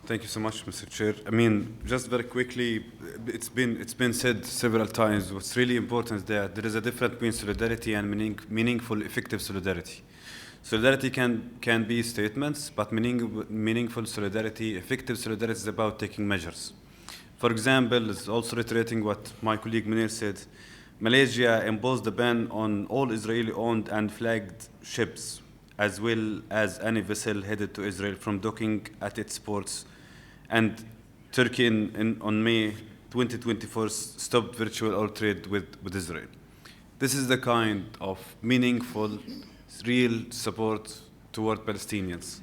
Thank you so much, Mr. Chair. I mean, just very quickly, it's been said several times. What's really important is that there is a difference between solidarity and meaningful, effective solidarity. Solidarity can be statements, but meaningful solidarity, effective solidarity is about taking measures. For example, it's also reiterating what my colleague Munir said. Malaysia imposed a ban on all Israeli-owned and flagged ships, as well as any vessel headed to Israel from docking at its ports. And Turkey on May 2024 stopped virtual oil trade with Israel. This is the kind of meaningful, real support toward Palestinians.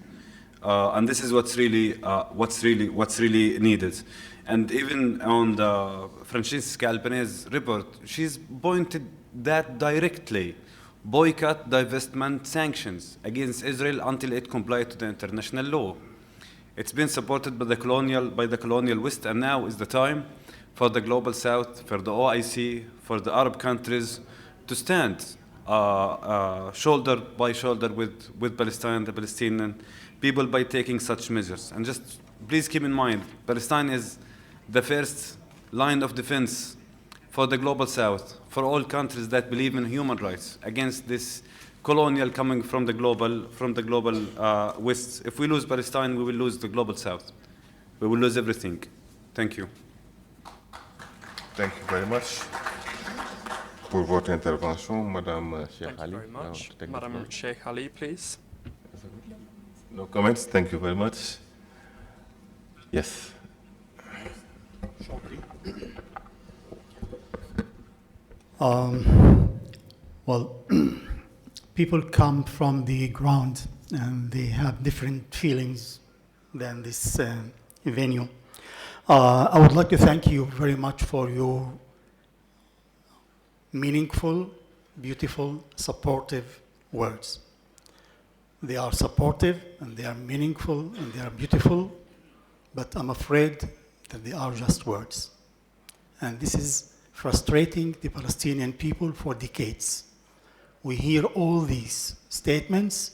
And this is what's really needed. And even on the Francesca Albanese's report, she's pointed that directly. Boycott, divestment, sanctions against Israel until it complies to the international law. It's been supported by the colonial West, and now is the time for the global South, for the OIC, for the Arab countries to stand shoulder by shoulder with Palestine, the Palestinian people, by taking such measures. And just please keep in mind, Palestine is the first line of defense for the global South, for all countries that believe in human rights, against this colonial coming from the global West. If we lose Palestine, we will lose the global South. We will lose everything. Thank you. Thank you very much pour votre intervention, Madame Sheikh Ali. Thank you very much. Madame Sheikh Ali, please. No comments. Thank you very much. Yes. Well, people come from the ground and they have different feelings than this venue. I would like to thank you very much for your meaningful, beautiful, supportive words. They are supportive and they are meaningful and they are beautiful, but I'm afraid that they are just words. And this is frustrating the Palestinian people for decades. We hear all these statements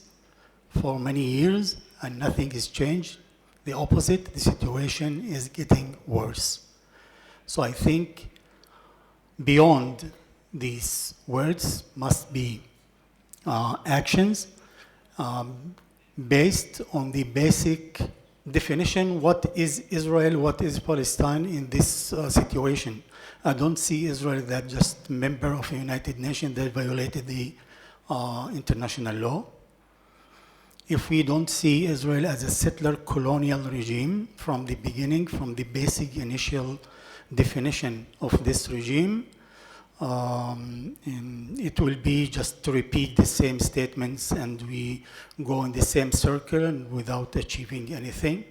for many years and nothing is changed. The opposite, the situation is getting worse. So I think beyond these words must be actions based on the basic definition, what is Israel, what is Palestine in this situation. I don't see Israel that just member of the United Nations that violated the international law. If we don't see Israel as a settler colonial regime from the beginning, from the basic initial definition of this regime, it will be just to repeat the same statements and we go in the same circle and without achieving anything.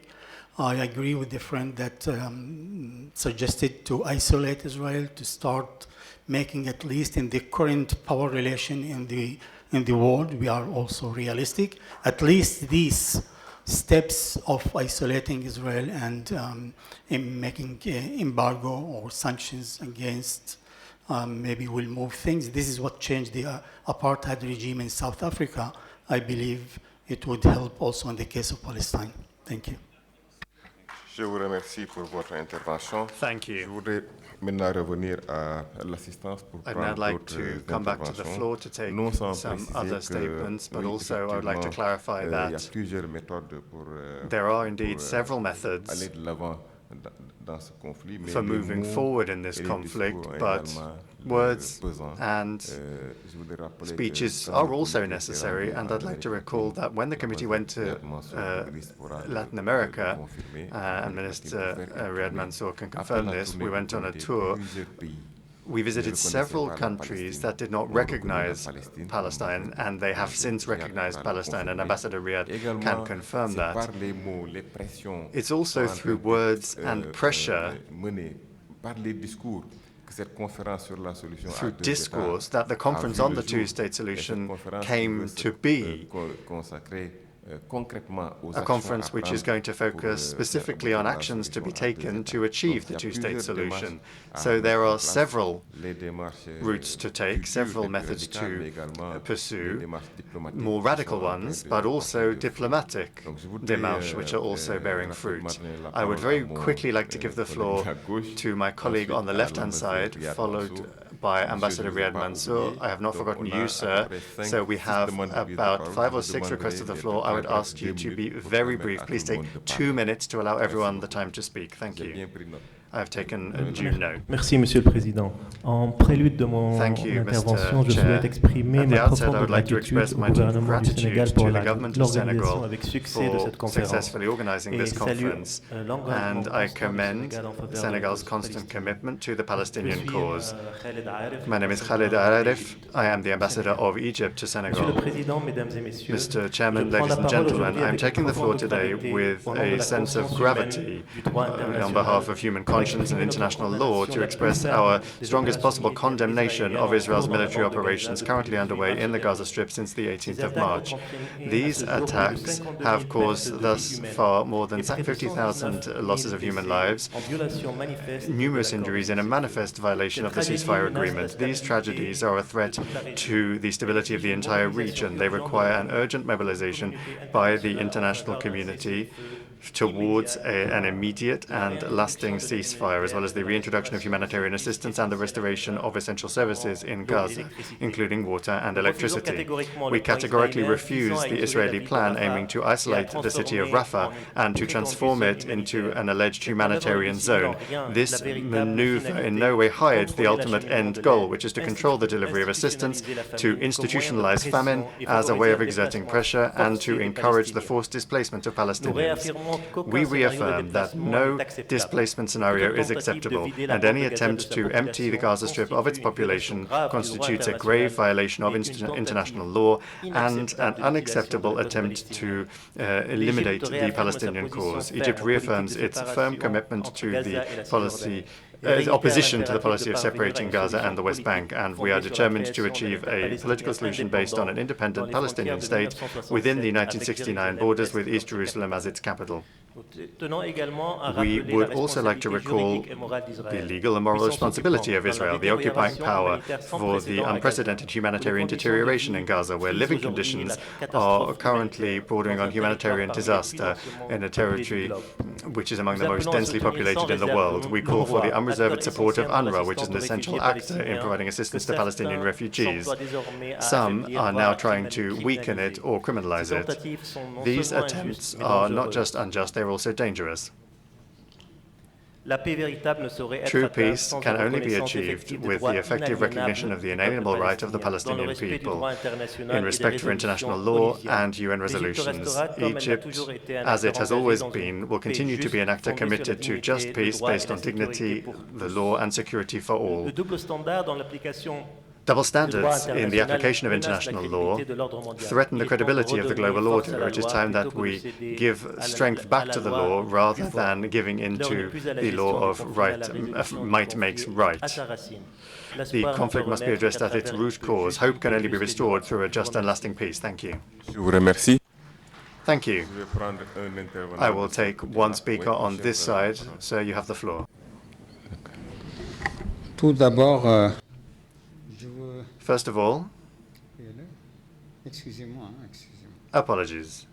I agree with the friend that suggested to isolate Israel, to start making, at least in the current power relation in the world, we are also realistic. At least these steps of isolating Israel and in making embargo or sanctions against maybe will move things. This is what changed the apartheid regime in South Africa. I believe it would help also in the case of Palestine. Thank you. Je vous remercie pour votre intervention. Thank you. Je voudrais maintenant revenir à l'assistance pour I'd now prendre like d'autres to come back to the floor to take some other statements, but also I would like to clarify il y a that plusieurs méthodes pour there are indeed several methods aller de l'avant dans ce conflit, mais for les moving mots forward in this et les conflict, discours ont but également words pesant. and Je voudrais rappeler que speeches quand are le also comité necessary, s'est and rendu I'd like to en recall Amérique that when the committee went to Latin America, and Minister Riyad Mansour can confirm this, we went on a tour. We visited several countries that did not recognize Palestine, and they have since recognized Palestine, and Ambassador Riyad can confirm that. It's also through words and pressure, through discourse, that the conference on the two-state solution came to be. A conference which is going to focus specifically on actions to be taken to achieve the two-state solution. So there are several routes to take, several methods to pursue, more radical ones, but also diplomatic démarches, which are also bearing fruit. I would very quickly like to give the floor to my colleague on the left-hand side, followed by Ambassador Riyad Mansour. I have not forgotten you, sir. So we have about 5 or 6 requests of the floor. I would ask you to be very brief. Please take 2 minutes to allow everyone the time to speak. Thank you. I have taken due note. Merci, Monsieur le Président. En prélude de mon intervention, je souhaite exprimer ma profonde gratitude au gouvernement du Sénégal pour l'organisation avec succès de cette conférence et salue l'engagement commend Senegal's constant commitment to the Palestinian cause. My name is Khalid Arif. I am the ambassador of Egypt to Senegal. Mr. Chairman, ladies and gentlemen, I am taking the floor today with a sense of gravity on behalf of human conscience and international law to express our strongest possible condemnation of Israel's military operations currently underway in the Gaza Strip since the 18th of March. These attacks have caused thus far more than 50,000 losses of human lives, numerous injuries in a manifest violation of the ceasefire agreement. These tragedies are a threat to the stability of the entire region. They require an urgent mobilization by the international community towards an immediate and lasting ceasefire, as well as the reintroduction of humanitarian assistance and the restoration of essential services in Gaza, including water and electricity. We categorically refuse the Israeli plan aiming to isolate the city of Rafah and to transform it into an alleged humanitarian zone. This maneuver in no way hides the ultimate end goal, which is to control the delivery of assistance, to institutionalize famine as a way of exerting pressure, and to encourage the forced displacement of Palestinians. We reaffirm that no displacement scenario is acceptable, and any attempt to empty the Gaza Strip of its population constitutes a grave violation of international law and an unacceptable attempt to eliminate the Palestinian cause. Egypt reaffirms its firm commitment to the policy opposition to the policy of separating Gaza and the West Bank, and we are determined to achieve a political solution based on an independent Palestinian state within the 1969 borders with East Jerusalem as its capital. We would also like to recall the legal and moral responsibility of Israel, the occupying power, for the unprecedented humanitarian deterioration in Gaza, where living conditions are currently bordering on humanitarian disaster in a territory which is among the most densely populated in the world. We call for the unreserved support of UNRWA, which is an essential actor in providing assistance to Palestinian refugees. Some are now trying to weaken it or criminalize it. These attempts are not just unjust, they are also dangerous. True peace can only be achieved with the effective recognition of the inalienable right of the Palestinian people in respect for international law and UN resolutions. Egypt, as it has always been, will continue to be an actor committed to just peace based on dignity, the law and security for all. Double standards in the application of international law threaten the credibility of the global order. It is time that we give strength back to the law rather than giving into the law of might makes right. The conflict must be addressed at its root cause. Hope can only be restored through a just and lasting peace. Thank you. Thank you. I will take one speaker on this side. Sir, you have the floor. First of all, apologies.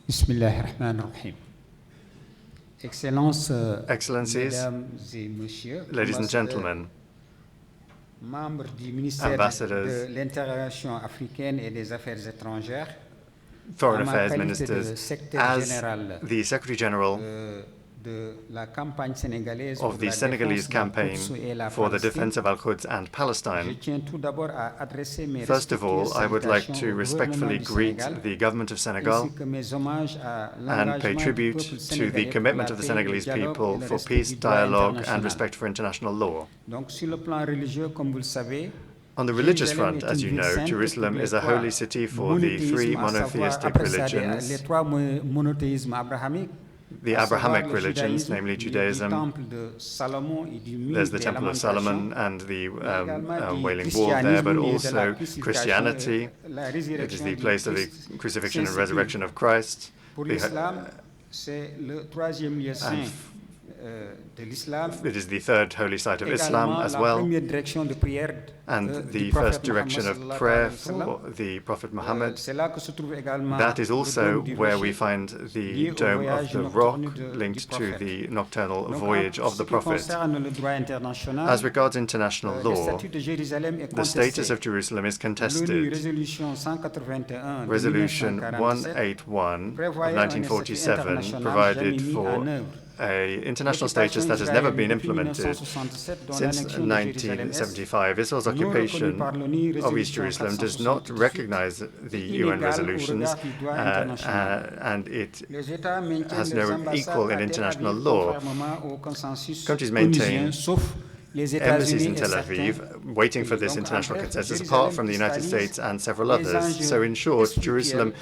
Bismillahirrahmanirrahim. Excellencies, ladies and gentlemen, ambassadors, foreign affairs ministers, as the Secretary General of the Senegalese campaign for the defense of Al-Quds and Palestine. First of all, I would like to respectfully greet the government of Senegal and pay tribute to the commitment of the Senegalese people for peace, dialogue, and respect for international law. On the religious front, as you know, Jerusalem is a holy city for the three monotheistic religions, the Abrahamic religions, namely Judaism. There's the Temple of Solomon and the Wailing Wall there, but also Christianity. It is the place of the crucifixion and resurrection of Christ. It is the third holy site of Islam as well, and the first direction of prayer for the Prophet Muhammad. That is also where we find the Dome of the Rock linked to the nocturnal voyage of the Prophet. As regards international law, the status of Jerusalem is contested. Resolution 181 of 1947 provided for an international status that has never been implemented. Since 1975, Israel's occupation of East Jerusalem does not recognize the UN resolutions, and it has no equal in international law. Countries maintain embassies in Tel Aviv, waiting for this international consensus, apart from the United States and several others. So in short, Jerusalem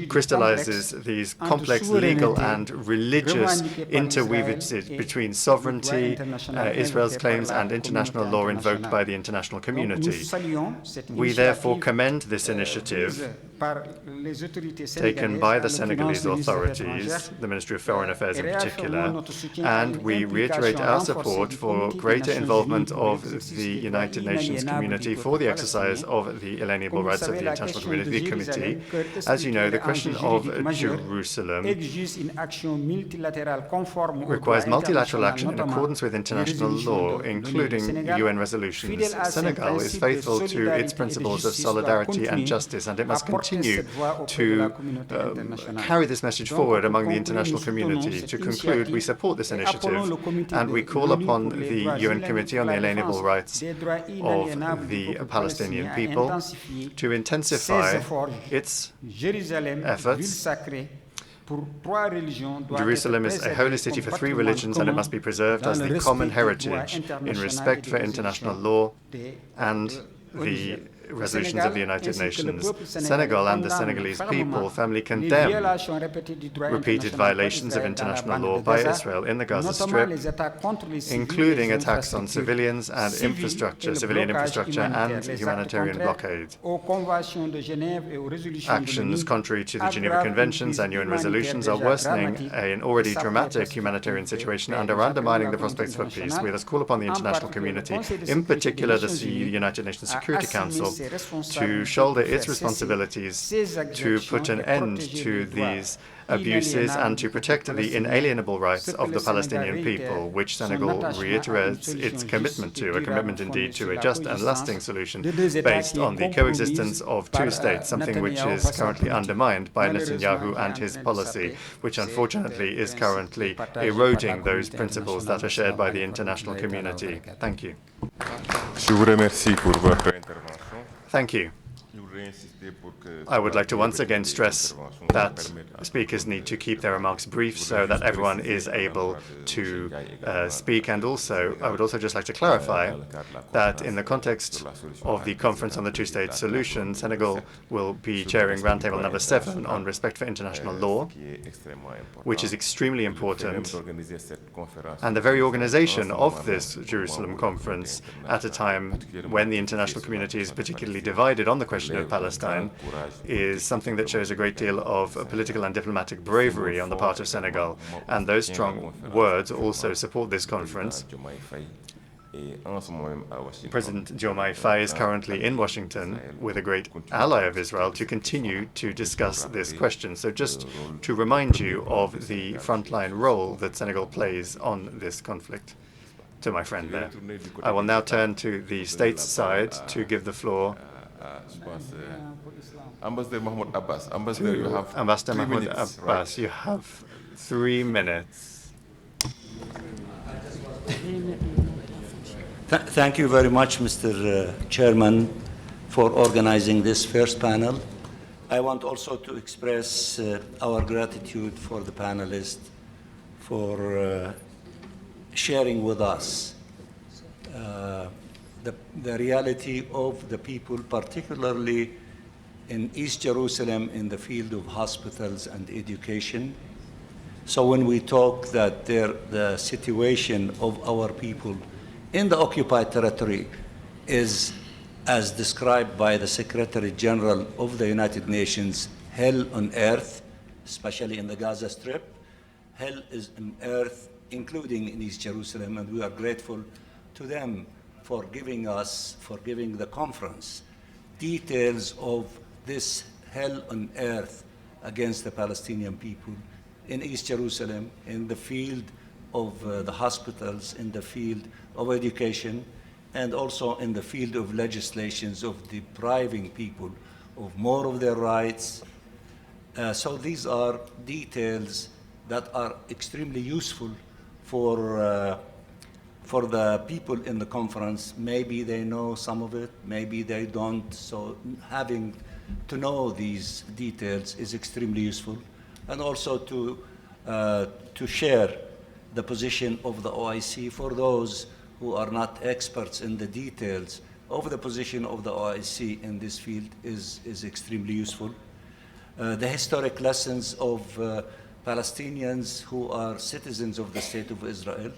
crystallizes these complex legal and religious interweaves between sovereignty, Israel's claims, and international law invoked by the international community. We therefore commend this initiative taken by the Senegalese authorities, the Ministry of Foreign Affairs in particular, and we reiterate our support for greater involvement of the United Nations community for the exercise of the inalienable rights of the international community, the Committee. As you know, the question of Jerusalem requires multilateral action in accordance with international law, including UN resolutions. Senegal is faithful to its principles of solidarity and justice, and it must continue to carry this message forward among the international community. To conclude, we support this initiative, and we call upon the UN Committee on the Inalienable Rights of the Palestinian people to intensify its efforts. Jerusalem is a holy city for three religions, and it must be preserved as the common heritage in respect for international law and the resolutions of the United Nations. Senegal and the Senegalese people firmly condemn repeated violations of international law by Israel in the Gaza Strip, including attacks on civilians and infrastructure, civilian infrastructure, and humanitarian blockade. Actions contrary to the Geneva Conventions and UN resolutions are worsening an already dramatic humanitarian situation and are undermining the prospects for peace. We thus call upon the international community, in particular the United Nations Security Council, to shoulder its responsibilities to put an end to these abuses and to protect the inalienable rights of the Palestinian people, which Senegal reiterates its commitment to, a commitment indeed to a just and lasting solution based on the coexistence of two states, something which is currently undermined by Netanyahu and his policy, which unfortunately is currently eroding those principles that are shared by the international community. Thank you. Thank you. I would like to once again stress that speakers need to keep their remarks brief so that everyone is able to speak. And also, I would also just like to clarify that in the context of the Conference on the Two-State Solution, Senegal will be chairing Roundtable number 7 on respect for international law, which is extremely important. And the very organization of this Jerusalem conference at a time when the international community is particularly divided on the question of Palestine is something that shows a great deal of political and diplomatic bravery on the part of Senegal. And those strong words also support this conference. President Diomaye Faye is currently in Washington with a great ally of Israel to continue to discuss this question. So just to remind you of the frontline role that Senegal plays on this conflict. To my friend there. I will now turn to the States side to give the floor Ambassador Mahmoud Abbas. Ambassador, you have Ambassador 3 Mahmoud minutes. Abbas. You have 3 minutes. Thank you very much, Mr. Chairman, for organizing this first panel. I want also to express our gratitude for the panelists for sharing with us the reality of the people, particularly in East Jerusalem in the field of hospitals and education. So when we talk that the situation of our people in the occupied territory is, as described by the Secretary General of the United Nations, hell on earth, especially in the Gaza Strip. Hell is on earth, including in East Jerusalem, and we are grateful to them for giving the conference details of this hell on earth against the Palestinian people in East Jerusalem, in the field of the hospitals, in the field of education, and also in the field of legislations of depriving people of more of their rights. So these are details that are extremely useful for the people in the conference. Maybe they know some of it, maybe they don't. So having to know these details is extremely useful. And also to share the position of the OIC for those who are not experts in the details of the position of the OIC in this field is extremely useful. The historic lessons of Palestinians who are citizens of the State of Israel,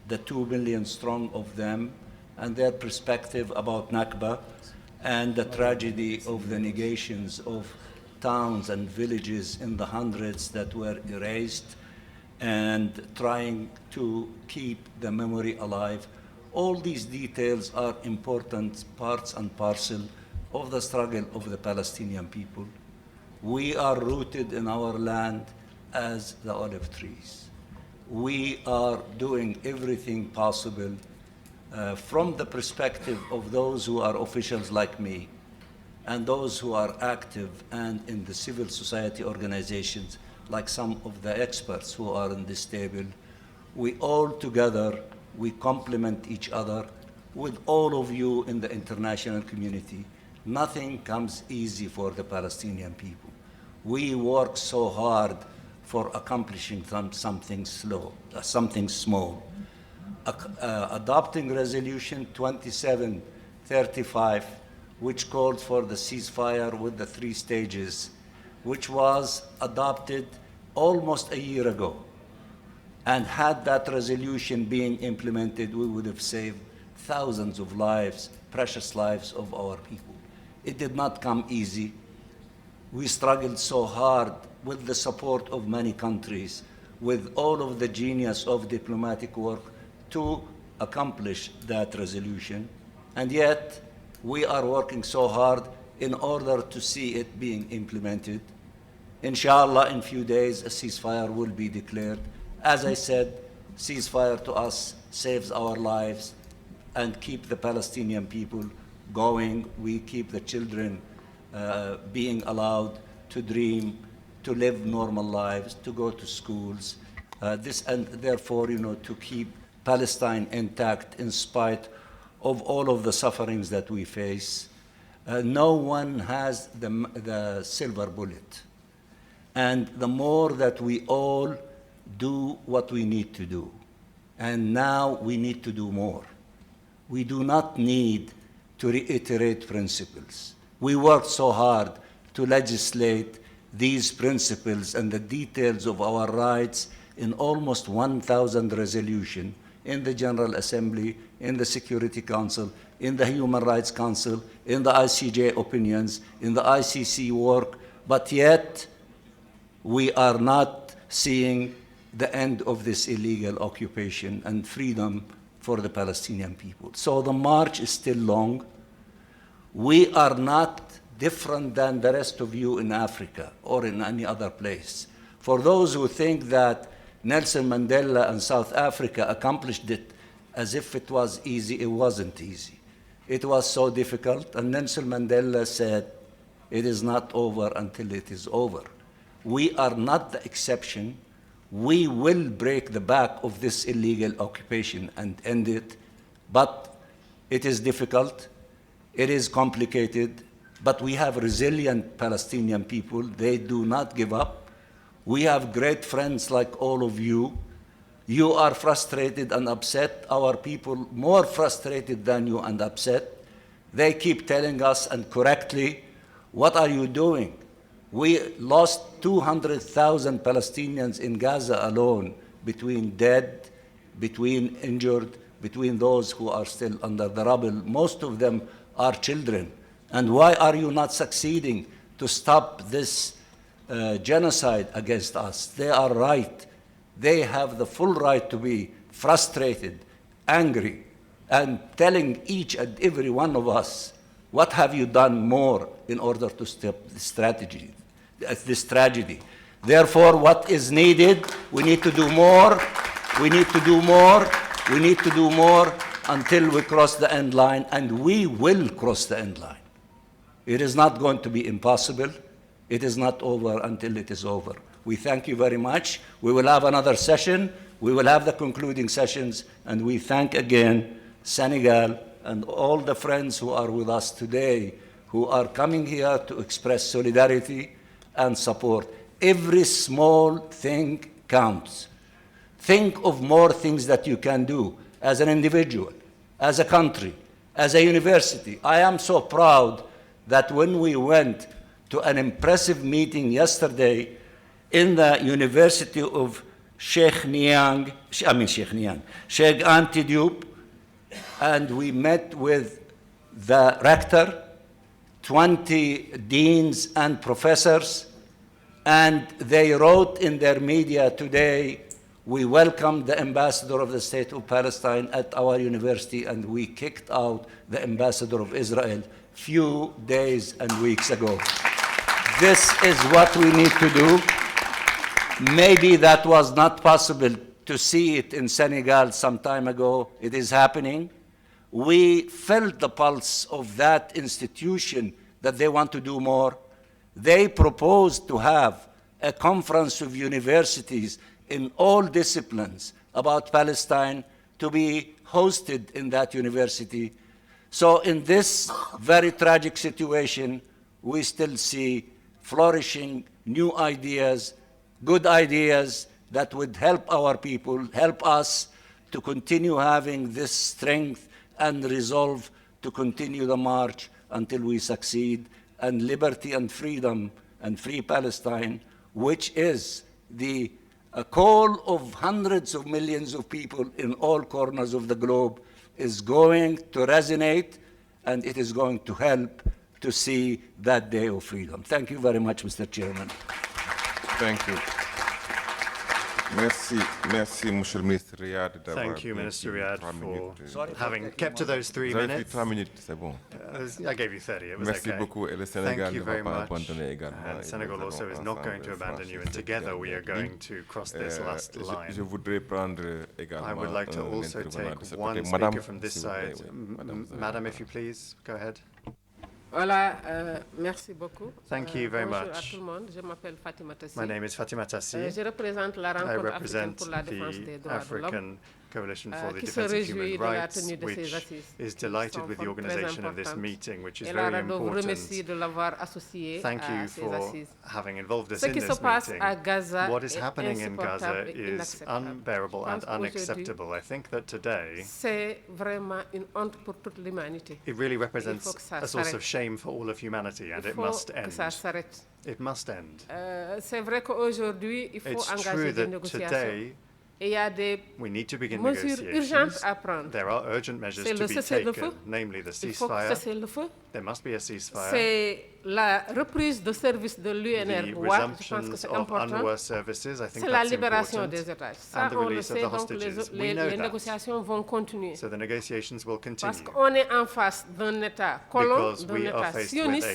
the 2 million strong of them, and their perspective about Nakba, and the tragedy of the negations of towns and villages in the hundreds that were erased, and trying to keep the memory alive. All these details are important parts and parcel of the struggle of the Palestinian people. We are rooted in our land as the olive trees. We are doing everything possible from the perspective of those who are officials like me and those who are active and in the civil society organizations like some of the experts who are in this table. We all together, we complement each other with all of you in the international community. Nothing comes easy for the Palestinian people. We work so hard for accomplishing something small. Adopting Resolution 2735, which called for the ceasefire with the 3 stages, which was adopted almost a year ago. And had that resolution been implemented, we would have saved thousands of lives, precious lives of our people. It did not come easy. We struggled so hard with the support of many countries, with all of the genius of diplomatic work to accomplish that resolution. And yet, we are working so hard in order to see it being implemented. Inshallah, in a few days, a ceasefire will be declared. As I said, ceasefire to us saves our lives and keep the Palestinian people going. We keep the children being allowed to dream, to live normal lives, to go to schools. And therefore, to keep Palestine intact in spite of all of the sufferings that we face. No one has the silver bullet. And the more that we all do what we need to do, and now we need to do more. We do not need to reiterate principles. We worked so hard to legislate these principles and the details of our rights in almost 1,000 resolutions in the General Assembly, in the Security Council, in the Human Rights Council, in the ICJ opinions, in the ICC work, but yet we are not seeing the end of this illegal occupation and freedom for the Palestinian people. So the march is still long. We are not different than the rest of you in Africa or in any other place. For those who think that Nelson Mandela and South Africa accomplished it as if it was easy, it wasn't easy. It was so difficult, and Nelson Mandela said, it is not over until it is over. We are not the exception. We will break the back of this illegal occupation and end it, but it is difficult, it is complicated, but we have resilient Palestinian people. They do not give up. We have great friends like all of you. You are frustrated and upset. Our people more frustrated than you and upset. They keep telling us, and correctly, what are you doing? We lost 200,000 Palestinians in Gaza alone, between dead, between injured, between those who are still under the rubble. Most of them are children. And why are you not succeeding to stop this genocide against us? They are right. They have the full right to be frustrated, angry, and telling each and every one of us, what have you done more in order to stop this tragedy? Therefore, what is needed, we need to do more, we need to do more, we need to do more until we cross the end line, and we will cross the end line. It is not going to be impossible. It is not over until it is over. We thank you very much. We will have another session. We will have the concluding sessions, and we thank again Senegal and all the friends who are with us today, who are coming here to express solidarity and support. Every small thing counts. Think of more things that you can do as an individual, as a country, as a university. I am so proud that when we went to an impressive meeting yesterday in the University of Sheikh Anta Diop, and we met with the rector, 20 deans and professors, and they wrote in their media today, we welcomed the ambassador of the State of Palestine at our university, and we kicked out the ambassador of Israel few days and weeks ago. This is what we need to do. Maybe that was not possible to see it in Senegal some time ago. It is happening. We felt the pulse of that institution that they want to do more. They proposed to have a conference of universities in all disciplines about Palestine to be hosted in that university. So in this very tragic situation, we still see flourishing new ideas, good ideas that would help our people, help us to continue having this strength and resolve to continue the march until we succeed, and liberty and freedom and free Palestine, which is the call of hundreds of millions of people in all corners of the globe, is going to resonate, and it is going to help to see that day of freedom. Thank you very much, Mr. Chairman. Thank you. Merci, merci, Monsieur le Ministre Riyad. Thank you, Minister Riyad, for having kept to those 3 minutes. 3 minutes, c'est bon. I gave you 30, it was merci okay. Beaucoup, et le Sénégal Thank you very much. And Senegal also is not going to abandon you, and together we are going to cross this last line. Je voudrais prendre également I would like to also take one speaker from this side. Madam, if you please, go ahead. Voilà, merci beaucoup. Thank you very bonjour much. à tout le monde. Je m'appelle Fatima Tassi. My name is Fatima Tassi. Je représente la I rencontre represent africaine pour la défense des the droits de l'homme. African Coalition for the qui se Defense of réjouit Human de la Rights, tenue de ces which assises. is delighted with the Très organization of this importantes. meeting, which is Et very la RADDHO vous important. remercie de l'avoir associé Thank à you ces for assises. having involved us Ce in qui se this passe meeting. à Gaza What is est happening in Gaza insupportable et is inacceptable. unbearable and Je pense qu'aujourd'hui, unacceptable. I think that today c'est vraiment une honte pour toute l'humanité. it really Il faut represents que ça a source s'arrête. of shame for all of humanity, and Il it faut must que end. ça s'arrête. It must end. C'est vrai qu'aujourd'hui, il faut It's engager true des that négociations. today Et il y a des we need to begin mesures urgentes negotiations. à prendre. There are urgent measures C'est to le be cessez-le-feu. taken, namely the Il faut que ceasefire. cessez le feu. There must be a ceasefire. C'est la reprise de service de l'UNRWA, je pense que c'est important, c'est la libération des otages. Ça, on le sait, donc les négociations vont continuer. Parce qu'on est en face d'un État colon, d'un État sioniste,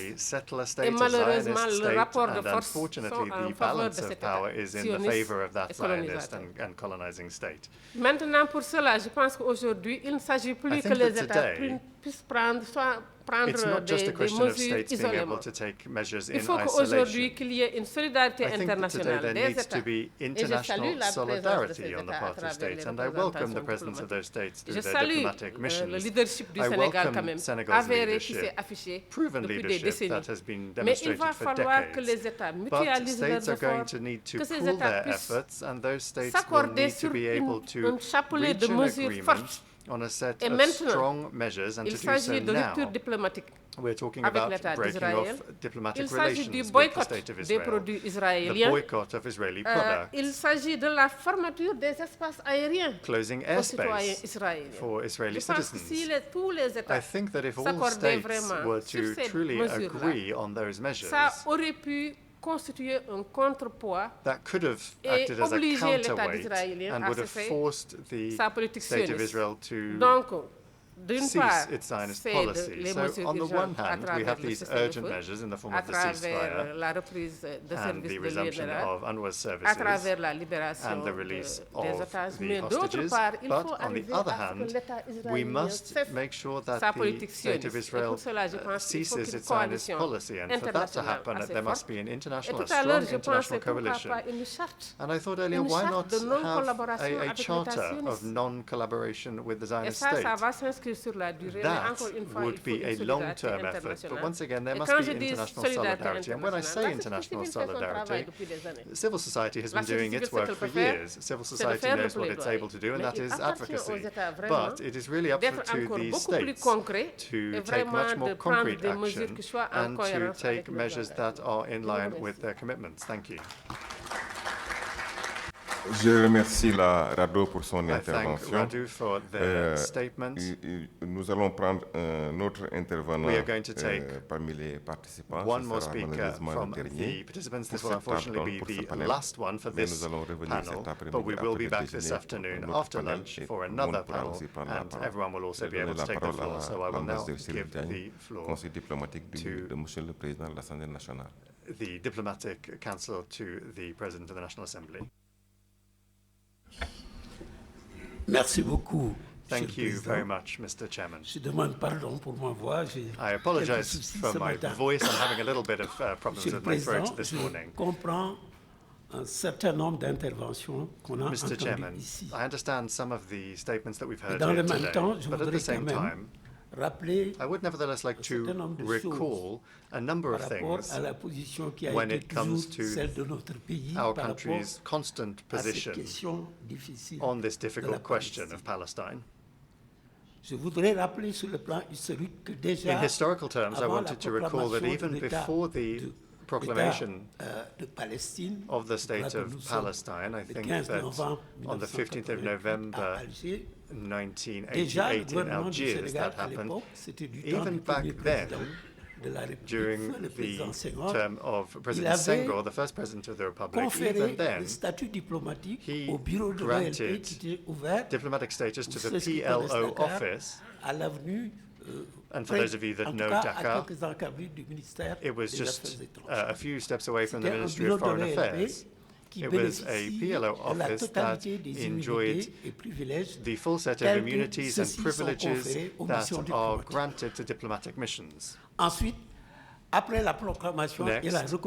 et malheureusement, le rapport de force sont en faveur de cet État sioniste et colonisateur. Maintenant, pour cela, je pense qu'aujourd'hui, il ne s'agit plus que les États puissent prendre des mesures isolément. Il faut qu'aujourd'hui qu'il y ait une solidarité internationale des États. Et je salue la présence de ces États à travers les représentations diplomatiques. Je salue le leadership du Sénégal quand même, avéré qui s'est affiché depuis des décennies. Mais il va falloir que les États mutualisent leurs efforts, que ces États puissent s'accorder sur un chapelet de mesures fortes. Et maintenant, il s'agit de rupture diplomatique avec l'État d'Israël. Il s'agit du boycott des produits israéliens. Il s'agit de la fermeture des espaces aériens aux citoyens israéliens. Je pense que si tous les États s'accordaient vraiment sur ces mesures-là, ça aurait pu constituer un contrepoids et obliger l'État d'Israélien à cesser sa politique sioniste. Donc, d'une part, c'est les mesures d'urgence à travers le cessez-le-feu, à travers la reprise de services de l'UNRWA, à travers la libération des otages. Mais d'autre part, il faut arriver à ce que l'État israélien cesse sa politique sioniste. Et pour cela, je pense qu'il faut qu'une coalition internationale assez forte. Et tout à l'heure, je pensais pourquoi pas une charte de non-collaboration avec l'État sioniste. Et ça va s'inscrire sur la durée, mais encore une fois, il faut une solidarité internationale. Et quand je dis solidarité internationale, la société civile fait son travail depuis des années. Civil society has been doing its work for years. Civil society knows what it's able to do, and that is advocacy. But it is really up to the states to take much more concrete action and to take measures that are in line with their commitments. Thank you. Je remercie la RADDHO pour son intervention. Nous allons prendre un autre intervenant parmi les participants. One more speaker from the participants. This will unfortunately be the last one for this panel, but we will be back this afternoon after lunch for another panel, and everyone will also be able to take the floor. So I will now give the floor to the Diplomatic Council to the President of the National Assembly. Merci beaucoup. Thank you very much, Mr. Chairman. Je demande pardon pour ma voix. I apologize for my voice. I'm having a little bit of problems with my throat this morning. Je comprends un certain nombre d'interventions qu'on a Mr. Chairman, ici. I understand some of the statements that we've heard Dans here le même today, temps, je but at the voudrais same quand même time, rappeler I would nevertheless like to recall a number of things when it comes to our country's constant position on this difficult question of Palestine. In historical terms, I wanted to recall that even before the proclamation of the State of Palestine, I think that on the 15th of November 1988 in Algiers that happened. Even back then, during the term of President Senghor, the first president of the Republic, even then, he granted diplomatic status to the PLO office. And for those of you that know Dakar, it was just a few steps away from the Ministry of Foreign Affairs. It was a PLO office that enjoyed the full set of immunities and privileges that are granted to diplomatic missions. Next,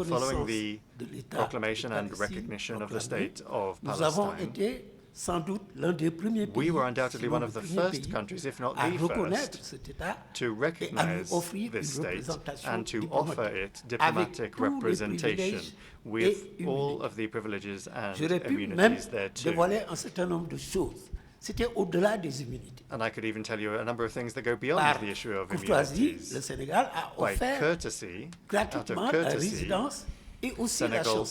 following the proclamation and recognition of the State of Palestine, we were undoubtedly one of the first countries, if not the first, to recognize this state and to offer it diplomatic representation with all of the privileges and immunities thereto. And I could even tell you a number of things that go beyond the issue of immunities. By courtesy, out of courtesy, Senegal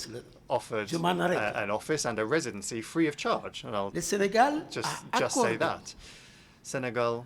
offered an office and a residency free of charge, and I'll just say that. Senegal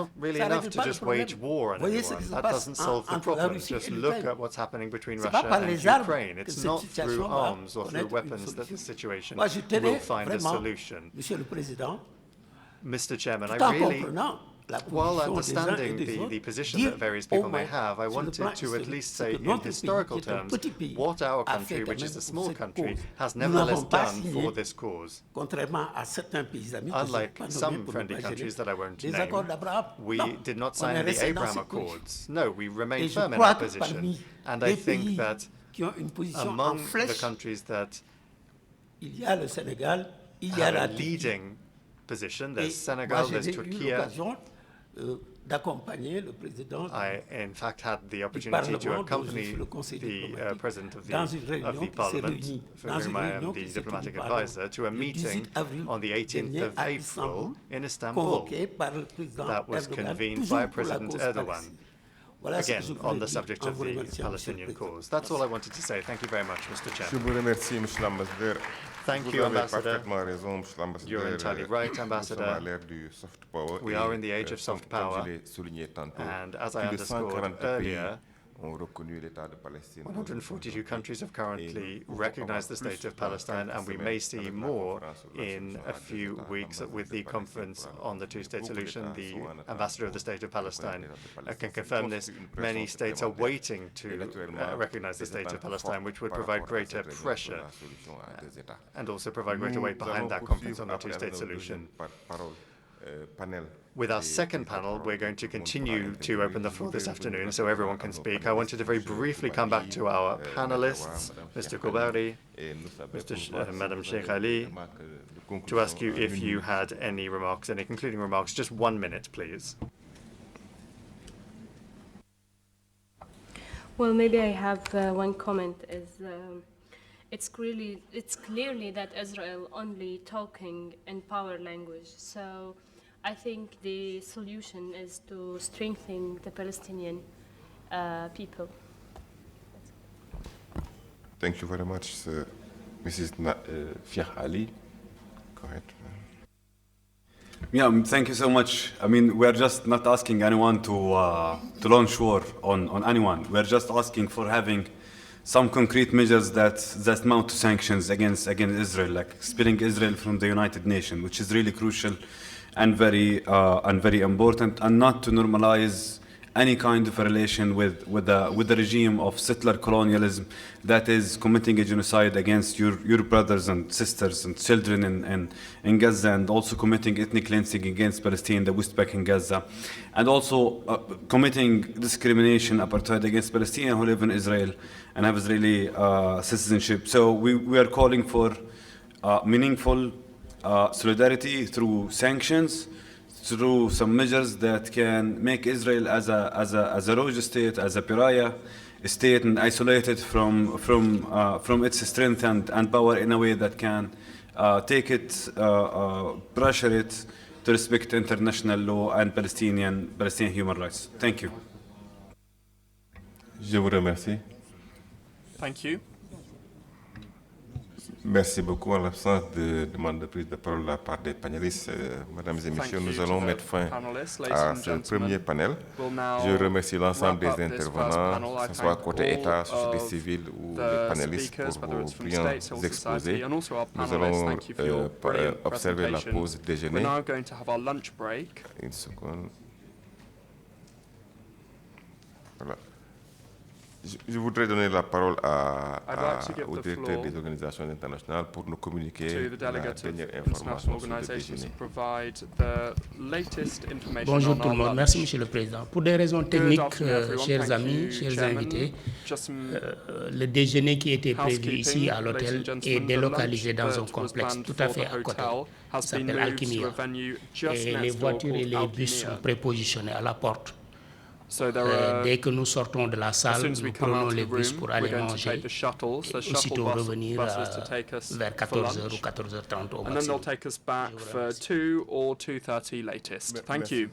not really enough to just wage war on anyone. That doesn't solve the problem. Just look at what's happening between Russia and Ukraine. It's not through arms or through weapons that the situation will find a solution. Mr. Chairman, I really While understanding the position that various people may have, I wanted to at least say in historical terms what our country, which is a small country, has nevertheless done for this cause. Unlike some friendly countries that I won't name, we did not sign the Abraham Accords. No, we remained firm in our position. And I think that among the countries that have a leading position, there's Senegal, there's Turkey. I, in fact, had the opportunity to accompany the President of the Parliament, for whom I am the diplomatic advisor, to a meeting on the 18th of April in Istanbul that was convened by President Erdogan, again, on the subject of the Palestinian cause. That's all I wanted to say. Thank you very much, Mr. Chairman. Thank you, Ambassador. You're entirely right, Ambassador. We are in the age of soft power, and as I underscored earlier, 142 countries have currently recognized the state of Palestine, and we may see more in a few weeks with the conference on the two-state solution. The ambassador of the state of Palestine can confirm this. Many states are waiting to recognize the state of Palestine, which would provide greater pressure and also provide greater weight behind that conference on the two-state solution. With our second panel, we're going to continue to open the floor this afternoon so everyone can speak. I wanted to very briefly come back to our panelists, Mr. Koubari, Madam Sheikh Ali, to ask you if you had any remarks, any concluding remarks. Just 1 minute, please. Well, maybe I have one comment. It's clearly that Israel only talking in power language. So I think the solution is to strengthen the Palestinian people. Thank you very much, Mrs. Sheikh Ali. Go ahead. Yeah, thank you so much. I mean, we're just not asking anyone to launch war on anyone. We're just asking for having some concrete measures that mount to sanctions against Israel, like expelling Israel from the United Nations, which is really crucial and very important, and not to normalize any kind of a relation with the regime of settler colonialism that is committing a genocide against your brothers and sisters and children in Gaza, and also committing ethnic cleansing against Palestine, the West Bank in Gaza, and also committing discrimination, apartheid against Palestinians who live in Israel and have Israeli citizenship. So we are calling for meaningful solidarity through sanctions, through some measures that can make Israel as a rogue state, as a pariah state, and isolated from its strength and power in a way that can take it, pressure it to respect international law and Palestinian human rights. Thank you. Je vous remercie. Thank you. Merci beaucoup. En l'absence de demande de prise de parole de la part des panélistes, mesdames et messieurs, nous allons mettre fin à ce premier panel. Je remercie l'ensemble des intervenants, que ce soit côté État, société civile ou les panélistes, pour vos brillants exposés. Nous allons observer la pause déjeuner. Une seconde. Voilà. Je voudrais donner la parole au directeur des organisations internationales pour nous communiquer la dernière information sur le déjeuner. Bonjour tout le monde, merci Monsieur le Président. Pour des raisons techniques, chers amis, chers invités, le déjeuner qui était prévu ici à l'hôtel est délocalisé dans un complexe tout à fait à côté. Ça s'appelle Alchimia. Et les voitures et les bus sont prépositionnés à la porte. Dès que nous sortons de la salle, nous prenons les bus pour aller manger et aussitôt revenir vers 14h ou 14h30 au maximum. And then they'll take us back for 2 or 2:30 latest. Thank you.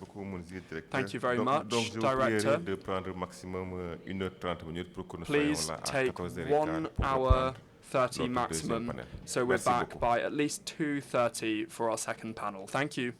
Thank you very much, Director. Please take 1 hour 30 maximum, so we're back by at least 2:30 for our second panel. Thank you.